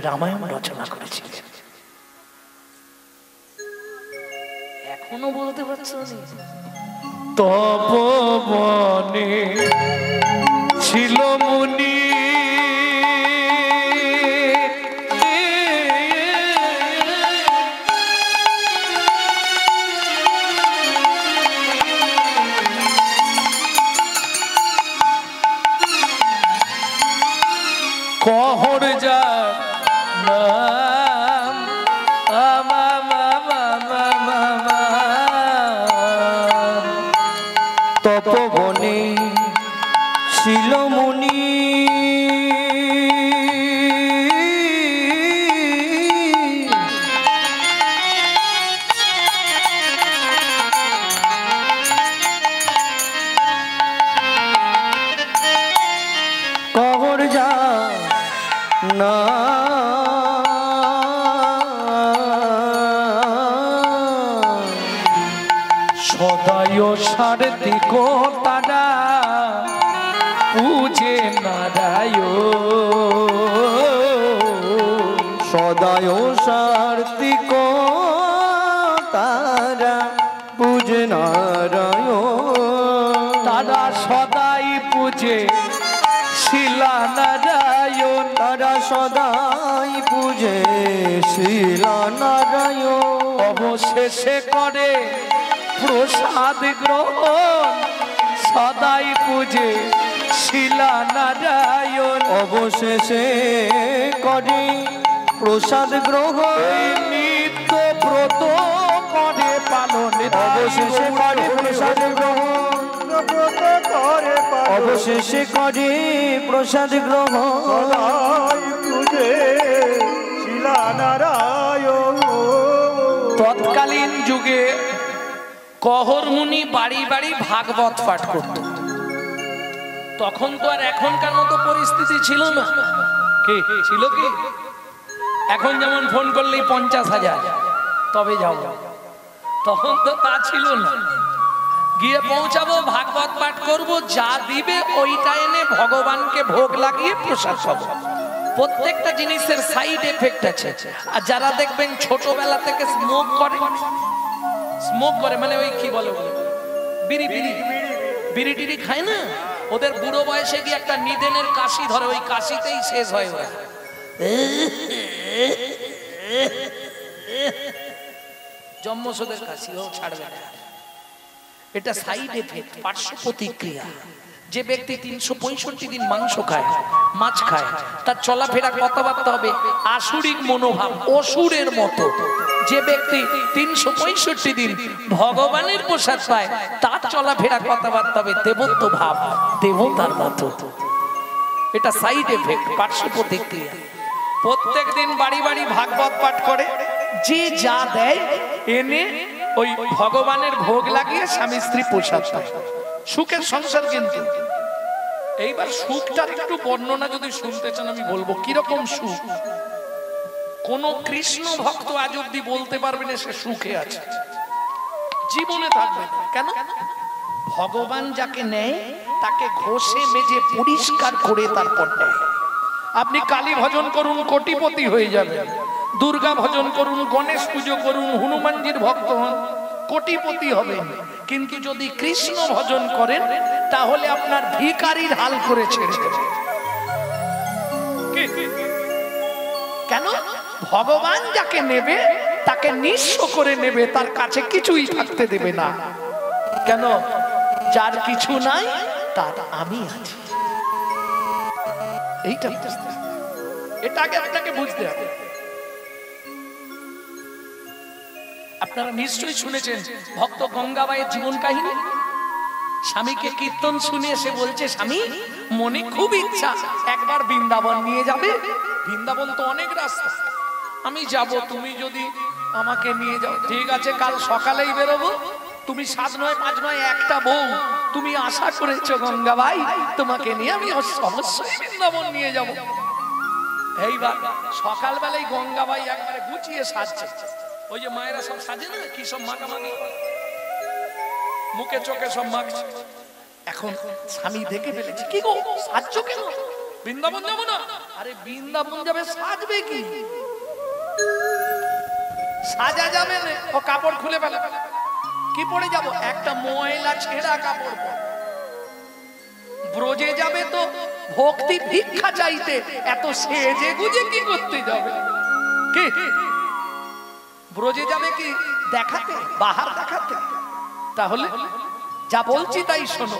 রামায়ণ রচনা করেছিলেন, এখনো বলতে পারছো না? তপবনে ছিল মুনি, কহর যা নাম তপবনে ছিল মুনি, কহর যা না সদায় সারদিক তারা পূজে নারায়ণ, সদায় সার্থিক তারা পূজে নারায়ণ, তারা সদাই পূজে শিলা নারায়ণ, তারা সদাই পূজে শিলা নারায়ণ, অবশেষে করে প্রসাদ গ্রহণ, সদাই পূজে শিলা নারায়ণ, অবশেষে করে প্রসাদ গ্রহণ, নিত্য ব্রত করে পালন, অবশেষে করে প্রসাদ গ্রহণ, অবশেষে করে প্রসাদ গ্রহণ, তৎকালীন যুগে কহর মুনি বাড়ি বাড়ি ভাগবত পাঠ করত। তখন তো আর এখনকার মতো পরিস্থিতি ছিল না, কি ছিল? কি এখন যেমন ফোন করলেই 50,000 তবে যাও, তখন তো তা ছিল না। গিয়ে পৌঁছাবো, ভাগবত পাঠ করব, যা দিবে ওইটা এনে ভগবানকে ভোগ লাগিয়ে প্রসাদ পাবো। প্রত্যেকটা জিনিসের সাইড এফেক্ট আছে। আর যারা দেখবেন ছোটবেলা থেকে স্মোক করে মানে ওই কি বলে বিড়ি টিড়ি খায় না, ওদের বুড়ো বয়সে গিয়ে একটা নিদেনের কাশি ধরে, ওই কাশিতেই শেষ হয় ওরা। জন্মসদের কাশি ও ছাড়বে না, এটা সাইড এফেক্ট, পার্শ্ব প্রতিক্রিয়া। যে ব্যক্তি 365 দিন মাংস খায়, মাছ খায়, তার চলাফেরা কথাবার্তা হবে আসুরিক মনোভাব, অসুরের মতো। যে ব্যক্তি 365 দিন ভগবানের প্রসাদ পায়, তার চলাফেরা কথাবার্তা হবে দেবত্ব ভাব, দেবতার মতো। এটা সাইড এফেক্ট, পার্শ্ব প্রতিক্রিয়া। প্রত্যেক দিন বাড়ি বাড়ি ভাগবত পাঠ করে, যে যা দেয় এনে ওই ভগবানের ভোগ লাগিয়ে স্বামী স্ত্রী প্রসাদ পায়। সুখের সংসার। কিন্তু এইবার সুখটার একটু বর্ণনা যদি শুনতে চান আমি বলবো কিরকম সুখ। কোন কৃষ্ণ ভক্ত আজ অব্দি বলতে পারবে না সে সুখে আছে, জীবনে থাকবে। কেন? ভগবান যাকে নেয় তাকে ঘষে মেজে পরিষ্কার করে তারপর নেয়। আপনি কালী ভজন করুন, কোটিপতি হয়ে যাবেন। দুর্গা ভজন করুন, গণেশ পুজো করুন, হনুমানজির ভক্ত হন, কোটিপতি হবেন। কিন্তু যদি কৃষ্ণ ভজন করেন তাহলে আপনার ভিখারির হাল করে ছেড়ে দেবে। কেন? ভগবান যাকে নেবে তাকে নিঃস্ব করে নেবে, তার কাছে কিছুই থাকতে দেবে না। কেন? যার কিছু নাই তার আমি আছি। এইটা এটাকে আপনাকে বুঝতে হবে। আপনারা নিশ্চয়ই শুনেছেন ভক্ত গঙ্গাবাইয়ের জীবন কাহিনী। স্বামীকে কীর্তন শুনে সে বলছে, স্বামী মনে খুব ইচ্ছা একবার বৃন্দাবন নিয়ে যাবে। বৃন্দাবন তো অনেক রাস্তা, আমি যাব, তুমি যদি আমাকে নিয়ে যাও। ঠিক আছে, কাল সকালেই বেরোবো। তুমি 7 নয় 5 নয় একটা বউ, তুমি আশা করেছো গঙ্গাবাই, তোমাকে নিয়ে আমি অবশ্যই বৃন্দাবন নিয়ে যাব। এইবার সকালবেলায় গঙ্গাবাই একবারে গুছিয়ে সাজছে, ওই যে মায়েরা সব সাজে না, কি সব মাখামাখি মুখে চোখে সব মাখছে। এখন স্বামী দেখে ফেলেছে, কি গো সাজছো কেন? বৃন্দাবন যাবো না? আরে বৃন্দাবন যাবে, সাজবে কি? সাজা যাবে না, ও কাপড় খুলে ফেলে। কি পরে যাব? একটা ময়লা ছেঁড়া কাপড় পরে। ব্রজে যাবে তো ভক্তি ভিক্ষা চাইতে, এত সেজে গুজে কি করতে যাবে? কি ব্রজে যাবে কি দেখাতে, বাহার দেখাতে? তাহলে যা বলছি তাই শোনো।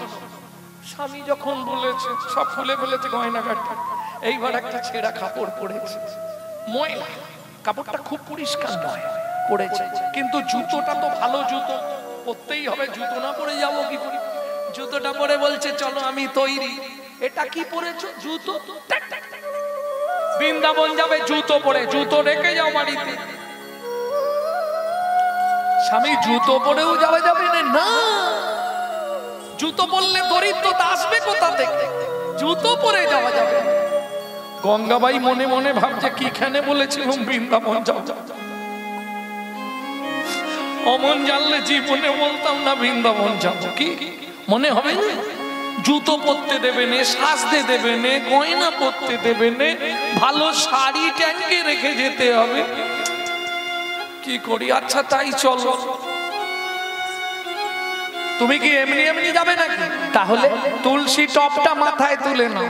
স্বামী যখন বলেছে, সব খুলে ফেলেছে গয়নাঘাটটা, এইবার একটা ছেঁড়া কাপড় পরেছে, ময়লা কাপড়টা, খুব পরিষ্কার নয় পড়েছে, কিন্তু জুতোটা তো ভালো জুতো পরতেই হবে, জুতো না পরে যাবো কি করে? জুতোটা পরে বলছে চলো আমি তৈরি। এটা কি পরেছো? জুতো। বৃন্দাবন যাবে জুতো পরে, জুতো রেখে যাও বাড়িতে। স্বামী জুতো পরেও যাওয়া যাবে না, জুতো পরলে দরিদ্রতা আসবে কোথা থেকে? জুতো পরে যাওয়া যাবে। গঙ্গাবাই মনে মনে ভাবছে কিখানে বলেছিলাম বৃন্দাবন যাও। অমন জানলে জীবনে বলতাম না বৃন্দাবন যাব। কি মনে হবে না? জুতো পরতে দেবে না, সাজতে দেবে না, গয়না পরতে দেবে না, ভালো শাড়ি ট্যাঙ্কে রেখে যেতে হবে। কি করি? আচ্ছা তাই চলো। তুমি কি এমনি এমনি যাবে নাকি? তাহলে তুলসী টপটা মাথায় তুলে নাও,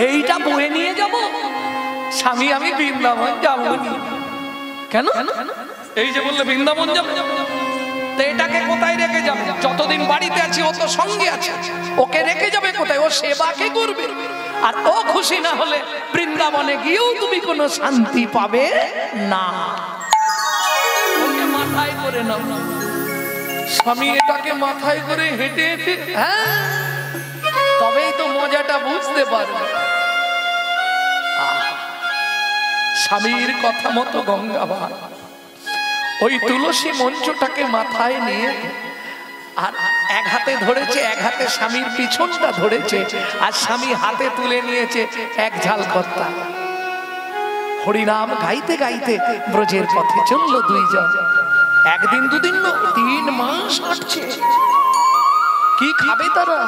এইটা বয়ে নিয়ে যাব। স্বামী আমি বৃন্দাবন যাবো। কেন? এই যে বললে বৃন্দাবন যাবো, তো এটাকে কোথায় রেখে যাবে? যতদিন বাড়িতে আছি ও তো সঙ্গে আছে, ওকে রেখে যাবে কোথায়? ও সেবা কে করবে? আর ও খুশি না হলে বৃন্দাবনে গিয়েও তুমি কোনো শান্তি পাবে না। ওকে মাথায় করে নাও। স্বামী এটাকে মাথায় করে হেঁটে হেঁটে, হ্যাঁ তবেই তো মজাটা বুঝতে পারবে। স্বামীর কথা মতো গঙ্গাবা ওই তুলসী মঞ্চটাকে মাথায় নিয়ে, আর এক হাতে ধরেছে, এক হাতে স্বামীর পিছনটা ধরেছে, আর স্বামী হাতে তুলে নিয়েছে এক ঝাল কর্তা। হরিনাম গাইতে গাইতে ব্রজের পথে চলল দুইজন। একদিন দুদিন না, 3 মাস হাঁটছে। কি খাবে তারা?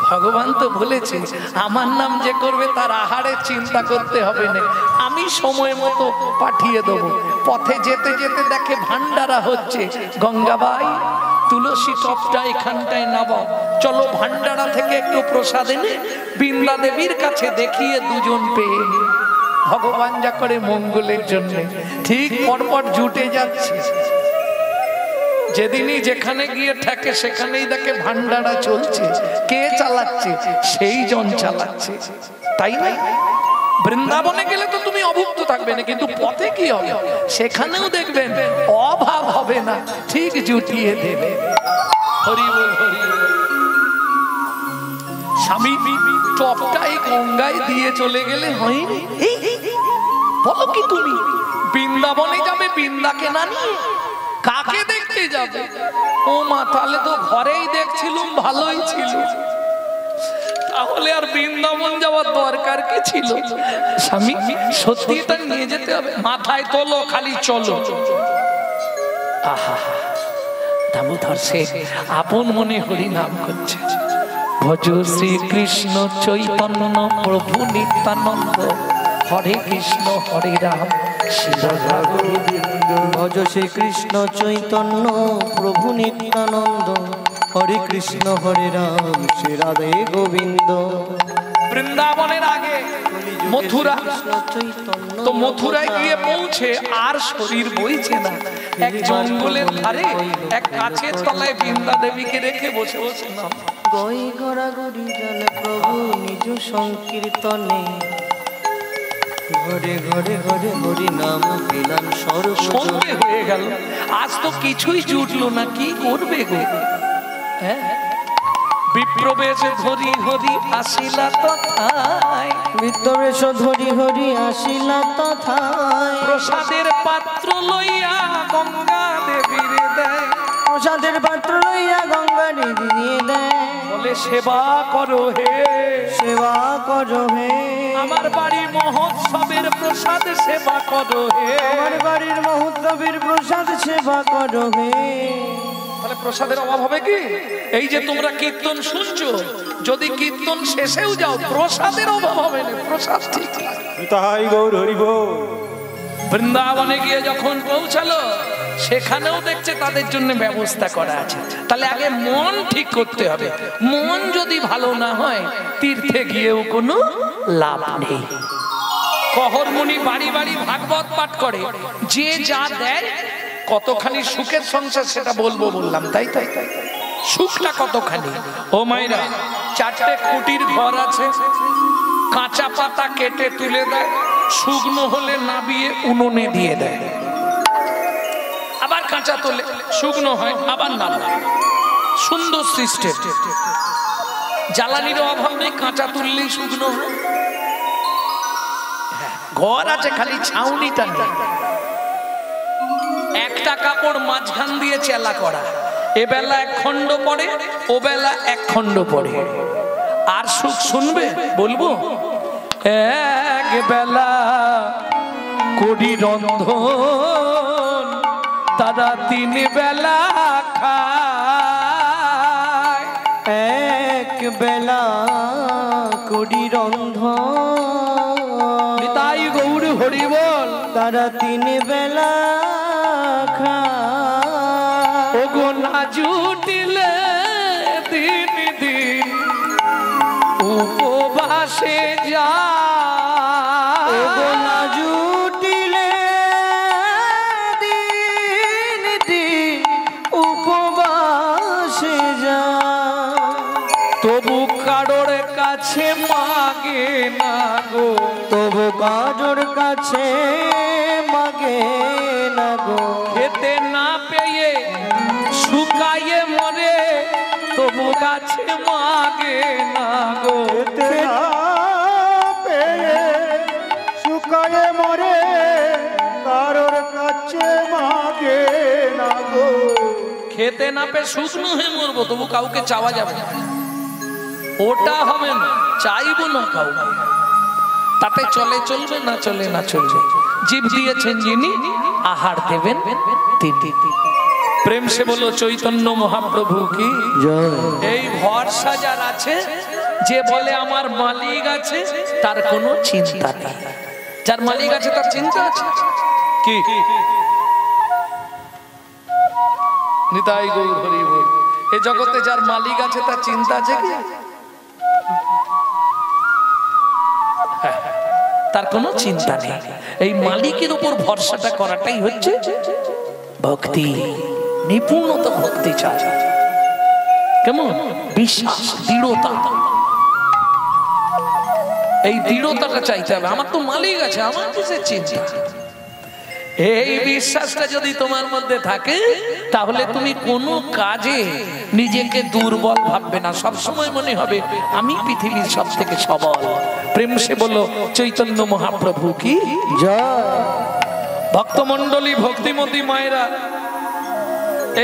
ভগবান তো বলেছে আমার নাম যে করবে তার আহারের চিন্তা করতে হবে না, আমি সময় মতো পাঠিয়ে দেবো। পথে যেতে যেতে দেখে ভান্ডারা হচ্ছে। গঙ্গাবাই তুলসী টপটা এখানটায় নামাও, চলো ভান্ডারা থেকে একটু প্রসাদ এনে বৃন্দা দেবীর কাছে দেখিয়ে দুজন পেয়ে। ভগবান যা করে মঙ্গলের জন্য, ঠিক পরপর জুটে যাচ্ছে। যেদিনই যেখানে গিয়ে ঠেকে সেখানেই দেখে ভান্ডারা চলছে। কে চালাচ্ছে? সেই জন চালাচ্ছে, তাই না? বৃন্দাবনে গেলে তো তুমি অভুক্ত থাকবে না, কিন্তু পথে কি হবে? সেখানেও দেখবেন অভাব হবে না, ঠিক জুটিয়ে দেবে। হরি বল, হরি বল। স্বামী টপটাই গঙ্গায় দিয়ে চলে গেলে হয়নি? বলো কি তুমি বৃন্দাবনে যাবে বৃন্দাকে না নিয়ে? কাকে দেখতে যাবে? ও মা, তাহলে তো ঘরেই দেখছিলুম, ভালোই ছিল। তাহলে আর বৃন্দাবন যাওয়ার দরকার কি ছিল? স্বামী সত্যি এটা নিয়ে যেতে হবে, মাথায় তোলো, খালি চলো। আহা, দামোদর সে আপন মনে হরি নাম করছে। ভজ শ্রী কৃষ্ণ চৈতন্য প্রভু নিত্যানন্দ, হরে কৃষ্ণ হরে রাম শ্রী রাধা গোবিন্দ। ভজ শ্রী কৃষ্ণ চৈতন্য প্রভু নিত্যানন্দ, হরে কৃষ্ণ হরে রাম শ্রী রাধে গোবিন্দ। বৃন্দাবনের আগে মথুরা, তো মথুরায় গিয়ে পৌঁছে আর শরীর বইছে না। এক জঙ্গলের ধারে এক গাছের তলায় বৃন্দা দেবীকে রেখে বসে বসে নাম গই গড়াগড়ি জানে প্রভু নিজ সংকীর্তনে, ঘরে ঘরে ঘরে হরি নাম পেলাম সন্ধে হয়ে গেল, আজ তো কিছুই জুটলো না, কি করবে গো? হ্যাঁ, বিপ্রবেশ ধরি হরি আসিলা তথায়, বিপ্রবেশ ধরি হরি আসিলা তথায়, প্রসাদের পাত্র লইয়া গঙ্গা দেবীর দেয়, প্রসাদের পাত্র লইয়া গঙ্গা দিয়ে দেয়। বলে হে সেবা করো হে, সেবা করো হে, আমার বাড়ি মহোৎসবের প্রসাদ সেবা করো হে। আমার বাড়ির মহোৎসবের প্রসাদ সেবা করো হে। তাহলে প্রসাদের অভাব হবে কি? এই যে তোমরা কীর্তন শুনছো, যদি কীর্তন শেষেও যাও প্রসাদের অভাব হবে না, প্রসাদ ঠিক। তাই গৌর হরি বল। বৃন্দাবনে গিয়ে যখন পৌঁছালো সেখানেও দেখছে তাদের জন্য ব্যবস্থা করা আছে। তাহলে আগে মন ঠিক করতে হবে, মন যদি ভালো না হয় তীর্থে গিয়েও কোনো লাভ নেই। কহরমুনি বাড়ি বাড়ি ভাগবত পাঠ করে, যে যা দেয় কতখানি সুখের সংসার সেটা বলবো বললাম, তাই তাই তাই সুখটা কতখানি। ও মাইরা, 4টে কুটির ঘর আছে, কাঁচা পাতা কেটে তুলে দেয়, শুকনো হলে নাবিয়ে উনুনে দিয়ে দেয়, আবার কাঁচা তোলে, শুকনো হয় আবার নামায়। সুন্দর সিস্টেম, জ্বালানির অভাব নেই, কাঁচা তুললেই শুকনো হয়। ঘর আছে, খালি ছাউনিটা নেই। একটা কাপড় মাঝখান দিয়ে চেলা করা, এবেলা 1 খণ্ড পড়ে, ও বেলা 1 খণ্ড পড়ে। আর সুখ শুনবে বলবো, এক বেলা করি রন্ধন, তারা 3 বেলা খায়। এক বেলা করি রন্ধন, তাই গৌর হরি বল, তারা 3 বেলা খায়। ওগো না জুটিলে দিন দিন উপবাসে যায়, ওগো না জুটিলে দিন দিন উপবাসে যায়। তবু কারোর কাছে মাগে না গো, তবু কারোর কাছে মাগে না গো। খেতে না পেয়ে শুকায়ে মরে, তবু কাছে মাগে না গো। খেতে না পেয়ে শুকায়ে মরে, কারোর কাছে মাগে না গো। খেতে না পেয়ে শুকনো হয়ে মরবো, তবু কাউকে চাওয়া যাবে না, ওটা হবে না, চাইবো না কাউকে। তাতে চলে চলবে, না চলে না চলবে। জীব দিয়েছেন যিনি, আহার দেবেন তিনি। প্রেম সে বলো চৈতন্য মহাপ্রভু কি জয়। এই ভরসা যার আছে, যে বলে আমার মালিক আছে, তার কোনো চিন্তা নেই। যার মালিক আছে তার চিন্তা আছে কি? নিতাই গৌর হরি বল। এই জগতে যার মালিক আছে তার চিন্তা আছে কি? তার কোনো চিন্তা নেই। এই মালিকের উপর ভরসাটা করাটাই হচ্ছে ভক্তি। নিপুণতা ভক্তি চাই, কেমন বিশ্বাস, দৃঢ়তা। এই দৃঢ়তাটা চাইতে হবে। আমার তো মালিক আছে, আমার কিসের চিন্তা? এই বিশ্বাসটা যদি তোমার মধ্যে থাকে, তাহলে তুমি কোনো কাজে নিজেকে দুর্বল ভাববে না। সব সময় মনে হবে আমি পৃথিবীর সব থেকে সবল। প্রেম সে বলো চৈতন্য মহাপ্রভু কি জয়। ভক্তমণ্ডলী, ভক্তিমতী মায়েরা,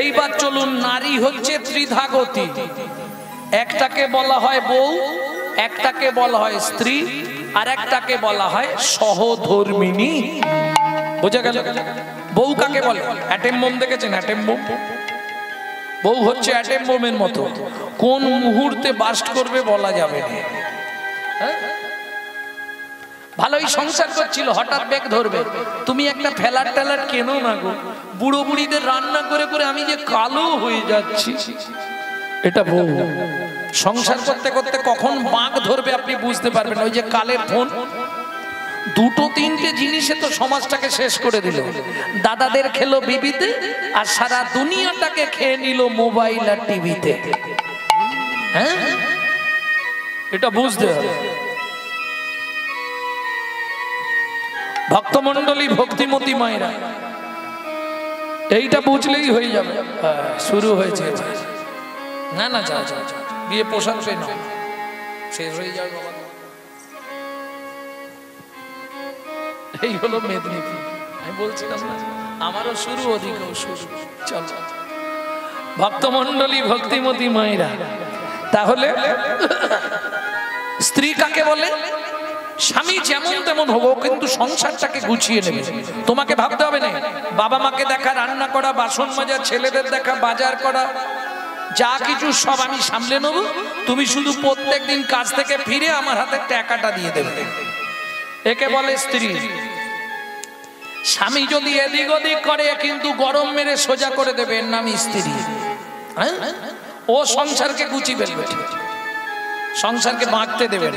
এইবার চলুন। নারী হচ্ছে ত্রিধাগতি। একটাকে বলা হয় বউ, একটাকে বলা হয় স্ত্রী, আর একটাকে বলা হয় সহধর্মিণী। বোঝা গেল? বউ কাকে বলে? অ্যাটেম বোম দেখেছেন? অ্যাটেম বোম, বউ হচ্ছে অ্যাটেম বোমের মতো, কোন মুহূর্তে বাস্ট করবে বলা যাবে না। ভালোই সংসার করছিল, হঠাৎ ব্যাগ ধরবে। তুমি একটা ফেলার টেলার কেনো না গো, বুড়ো বুড়িদের রান্না করে করে আমি যে কালো হয়ে যাচ্ছি। এটা বউ। সংসার করতে করতে কখন বাঁক ধরবে আপনি বুঝতে পারবেন। ওই যে কালের ফোন, 2-3টে জিনিসে তো সমাজটাকে শেষ করে দিল। দাদাদের খেলো বিবিতে, আর সারা দুনিয়াটাকে খেয়ে নিল মোবাইল আর টিভিতে। হ্যাঁ, এটা বুঝতে হবে। ভক্তমণ্ডলী, ভক্তিমতী মায়েরা, এইটা বুঝলেই হয়ে যাবে। শুরু হয়েছে। না না, যা যা যা, বিয়ে পোশাক সে না, শেষ হয়ে যাবে বাবা। এই হলো মেদিনীপুর। আমি বলছিলাম না, আমারও শুরু, ওদিকেও শুরু। চল ভক্তমণ্ডলী, ভক্তিমতী মায়েরা, তাহলে স্ত্রী কাকে বলে? স্বামী যেমন তেমন হবো, কিন্তু সংসারটাকে গুছিয়ে নেবে। তোমাকে ভাবতে হবে না বাবা মাকে দেখা, রান্না করা, বাসন মাজা, ছেলেদের দেখা, বাজার করা, যা কিছু সব আমি সামলে নেব। তুমি শুধু প্রত্যেকদিন কাজ থেকে ফিরে আমার হাতে টাকাটা দিয়ে দেবে। একে বলে স্ত্রী। স্বামী যদি এদিক ওদিক করে কিন্তু গরম মেরে সোজা করে দেবে, এর নাম স্ত্রী। ও সংসারকে গুছিয়ে ফেলবে, সংসারকে বাঁধতে দেবে।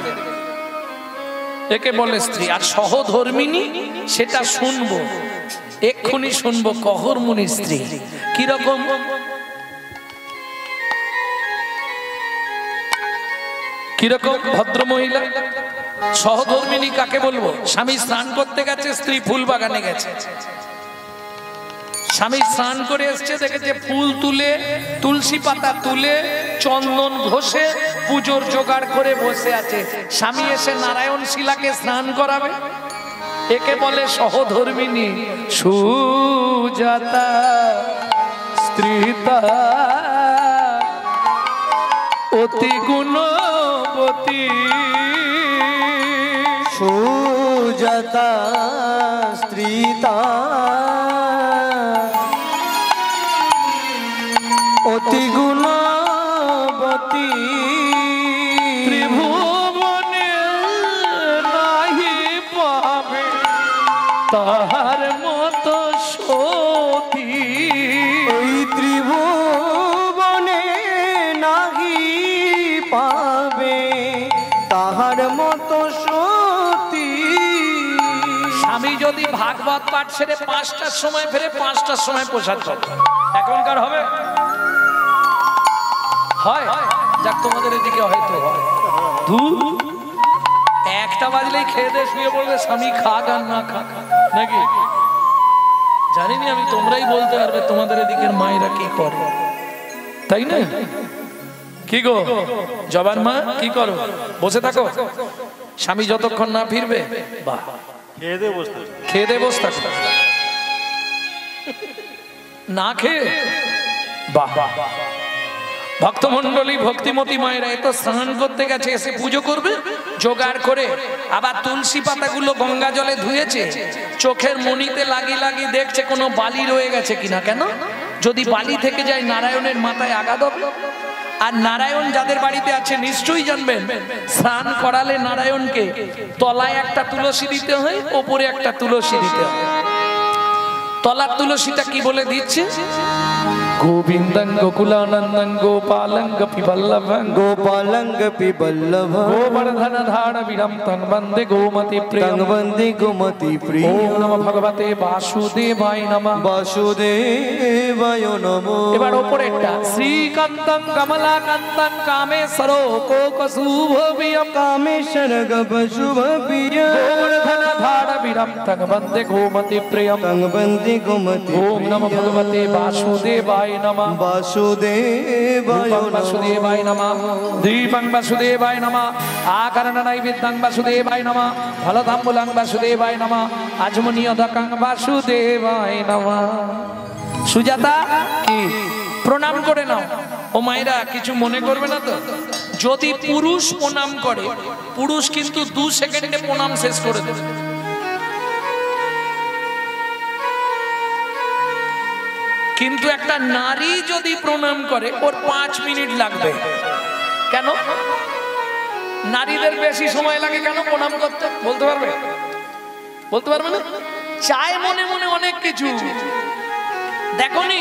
একে বলে স্ত্রী। আর সহধর্মিনী, সেটা শুনবো, এক্ষুনি শুনবো, কহরমুনি স্ত্রী কিরকম। কিরকম ভদ্র মহিলা সহধর্মিনী কাকে বলবো? স্বামী স্নান করতে গেছে, স্ত্রী ফুল বাগানে গেছে। স্বামী স্নান করে এসছে, দেখেছে ফুল তুলে, তুলসী পাতা তুলে, চন্দন ঘষে পুজোর জোগাড় করে বসে আছে। স্বামী এসে নারায়ণ শিলাকে স্নান করাবে। একে বলে সহধর্মিনী। সুজাতা স্ত্রীতা অতি গুণবতী। সুজাতা স্ত্রীতা অতি গুণবতী। ত্রিভুবনে নাহি পাবে তাহার মতো সতী। ওই ত্রিভুবনে নাহি পাবে তাহার মতো সতী। স্বামী যদি ভাগবত পাঠ সেরে 5টার সময় ফেরে, 5টার সময় প্রসাদ পাবে। এখনকার হবে? হয়? যাক, তোমাদের এদিকে হয়তো হয়। 1টা বাজলেই খেয়ে দিয়ে শুয়ে পড়বে, স্বামী খাক আর না খাক, নাকি? জানিনি আমি, তোমরাই বলতে পারবে তোমাদের এদিকের মায়েরা কি করে, তাই না? কি গো জবান মা, কি করো? বসে থাকো, স্বামী যতক্ষণ না ফিরবে। বাহ, খেয়ে দে বসে থাকো, না খেয়ে। বাহ, ভক্তমন্ডলী, ভক্তিমতী মায়েরা এত স্নান করতে গেছে, এসে পুজো করবে, জোগাড় করে আবার তুলসী পাতাগুলো গঙ্গা জলে ধুয়েছে, চোখের মণিতে লাগিয়ে লাগিয়ে দেখছে কোনো বালি রয়ে গেছে কিনা। কেন? যদি বালি থেকে যায় নারায়ণের মাথায় আঘাত হবে। আর নারায়ণ যাদের বাড়িতে আছে নিশ্চয়ই জানবেন, স্নান করালে নারায়ণকে তলায় একটা তুলসী দিতে হয়, ওপরে একটা তুলসী দিতে হয়। তলার তুলসীটা কি বলে দিচ্ছে? গোবিন্দং গোকুলানন্দং গোপালং গোপীবল্লভং গোপালং গোপীবল্লভং গোবর্ধন ধারণ বিরম তং বন্দে গোমতি প্রিয়ং বন্দে গোমতি প্রিয়ং। ওম নমঃ ভগবতে বাসুদেবায় নমঃ। বাসুদেবায় নমঃ। এবার ওপরেরটা শ্রীকান্তং কমলাকান্তং কামেশ্বরো কোকশুভবিয়ম কামেশ্বর গবশুভবিয়ম গোবর্ধন ধারণ বিরম তং বন্দে গোমতি প্রিয়ম তং বন্দে গোমতি। ওম নমঃ ভগবতে বাসুদেবায় নমঃ। বাসুদেবায় বাসুদেবায় নমঃ। দীপং বাসুদেবায় নমঃ। আকারণ নৈবেদ্যং বাসুদেবায় নমঃ। ফলতাম্বুলং বাসুদেবায় নমঃ। আজমনীয়দকং বাসুদেবায় নমঃ। সুজাতা কি প্রণাম করে নাও। ও মায়েরা কিছু মনে করবে না তো? যদি পুরুষ প্রণাম করে, পুরুষ কিন্তু 2 সেকেন্ডে প্রণাম শেষ করে দেবে। কিন্তু একটা নারী যদি প্রণাম করে, ওর 5 মিনিট লাগবে। কেন? নারীদের বেশি সময় লাগে কেন প্রণাম করতে? বলতে পারবে? বলতে পারবে না? চায় মনে মনে অনেক কিছু। দেখোনি,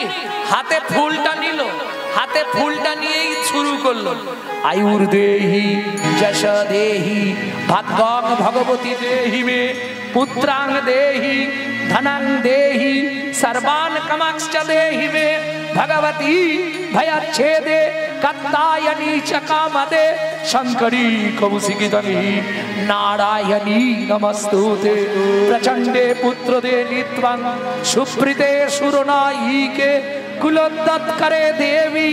হাতে ফুলটা নিল, হাতে ফুলটা নিয়েই শুরু করলো, আয়ুর দেহি যশ দেহি ভাগ্যং ভগবতী দেহি মে পুত্রাং দেহি ধনং দেহি सर्वान् कामांश्च देहि मे भगवती भयच्छेदे कत्तायनी च कामदे शंकरी कौशिकिधनी नारायणी नमस्तुते प्रचंडे पुत्रदे नित्वं सुप्रीते सुरनायिके कुलोत्तत्करे देवी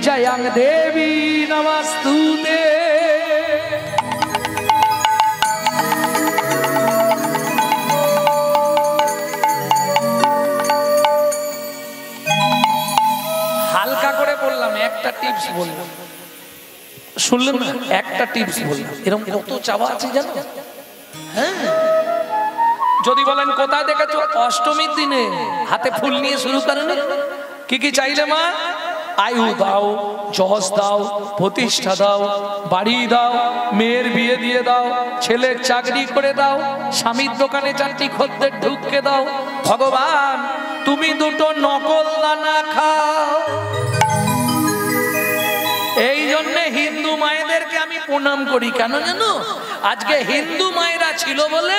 जयं देवी नमस्तुते। হালকা করে বললাম, একটা টিপস বললাম। শুনলেন না? একটা টিপস বললাম, এরকম কত চাওয়া আছে জানো? হ্যাঁ, যদি বলেন কোথায় দেখেছো, অষ্টমীর দিনে হাতে ফুল নিয়ে শুরু করেন। কি কি চাইলে মা? আয়ু দাও, যশ দাও, প্রতিষ্ঠা দাও, বাড়ি দাও, মেয়ের বিয়ে দিয়ে দাও, ছেলের চাকরি করে দাও, স্বামীর দোকানে 4টি খদ্দের ঢুককে দাও। ভগবান তুমি দুটো নকল দানা খাও। এই জন্য হিন্দু মায়েদেরকে আমি প্রণাম করি। কেন জানো? আজকে হিন্দু মায়েরা ছিল বলে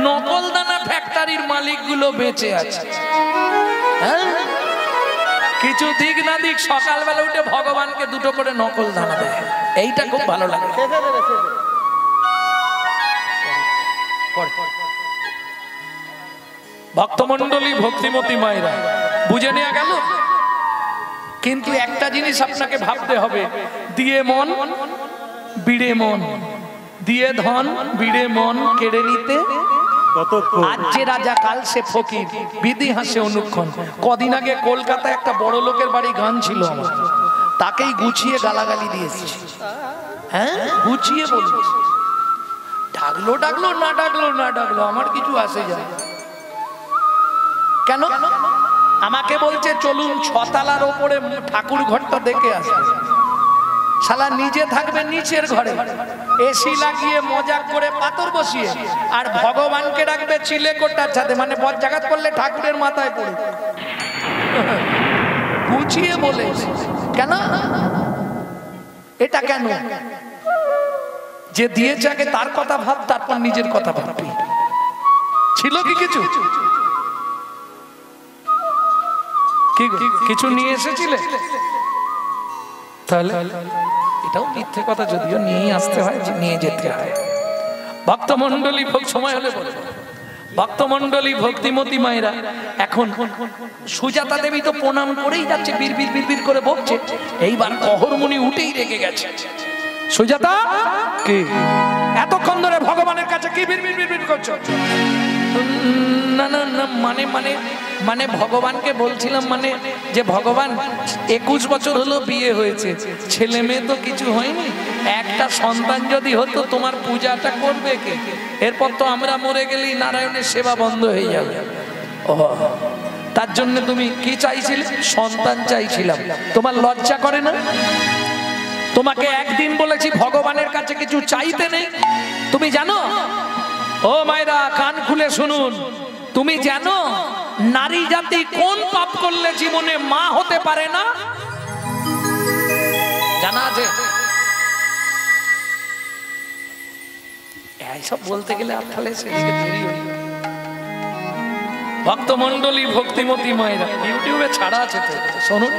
নকল দানা ফ্যাক্টরির মালিকগুলো বেঁচে আছে। হ্যাঁ, কিছু দিক না দিক সকালবেলা উঠে ভগবানকে দুটো করে নকল দানা দেয়, এইটা খুব ভালো লাগে। ভক্তমন্ডলী, ভক্তিমতী মায়েরা, বুঝে নেওয়া গেল। কিন্তু একটা জিনিস আপনাকে ভাবতে হবে, দিয়ে মন বিড়ে মন, দিয়ে ধন বিড়ে মন কেড়ে নিতে আজ যে রাজা কাল সে ফকির, বিধি হাসে অনুক্ষণ। কদিন আগে কলকাতায় একটা বড় লোকের বাড়ি গান ছিল আমার, তাকেই গুছিয়ে গালাগালি দিয়েছি। হ্যাঁ, গুছিয়ে বলছি, ডাকলো ডাকলো না ডাকলো না ডাকলো আমার কিছু আসে যায়। কেন? আমাকে বলছে চলুন 6 তলার ওপরে ঠাকুর ঘরটা দেখে আসবে। শালা নিজে থাকবে নিচের ঘরে, এসি লাগিয়ে মজা করে পাথর বসিয়ে, আর ভগবানকে রাখবে চিলেকোটার ছাদে, মানে বজ্জাঘাত করলে ঠাকুরের মাথায় পড়ে। গুছিয়ে বলে কেন? এটা কেন? যে দিয়েছে আগে তার কথা ভাব, তারপর নিজের কথা ভাববি। ছিল কি কিছু? কিছু নিয়ে এসেছিলে? তাহলে এটাও মিথ্যে কথা, যদিও নিয়ে আসতে হয়, নিয়ে যেতে হয়। ভক্তমন্ডলী, সময় হলে বলে, ভক্তমন্ডলী, ভক্তিমতী মায়েরা, এখন সুজাতা দেবী তো প্রণাম করেই যাচ্ছে, বিড়বিড় বিড়বিড় করে বকছে। এইবার অহরমণি উঠেই রেগে গেছে। সুজাতা, কি এতক্ষণ ধরে ভগবানের কাছে কি বিড়বিড় বিড়বিড় করছো? না না না, মানে মানে মানে ভগবানকে বলছিলাম, মানে যে ভগবান 21 বছর হলো বিয়ে হয়েছে, ছেলে মেয়ে তো কিছু হয়নি, একটা সন্তান যদি হতো তোমার পূজাটা করবে কে? এরপর তো আমরা মরে গেলেই নারায়ণের সেবা বন্ধ হয়ে যাবে। ও, তার জন্য তুমি কি চাইছিলে? সন্তান চাইছিলাম। তোমার লজ্জা করে না? তোমাকে একদিন বলেছি ভগবানের কাছে কিছু চাইতে নেই, তুমি জানো? ও মায়েরা, কান খুলে শুনুন, তুমি জানো নারী জাতি কোন পাপ করলে জীবনে মা হতে পারে না? জানা আছে? এইসব বলতে গেলে আপনাদের দেরি হয়ে যাবে। ভক্তমন্ডলী, ভক্তিমতী মায়েরা, ইউটিউবে ছাড়া আছে তো, শুনুন।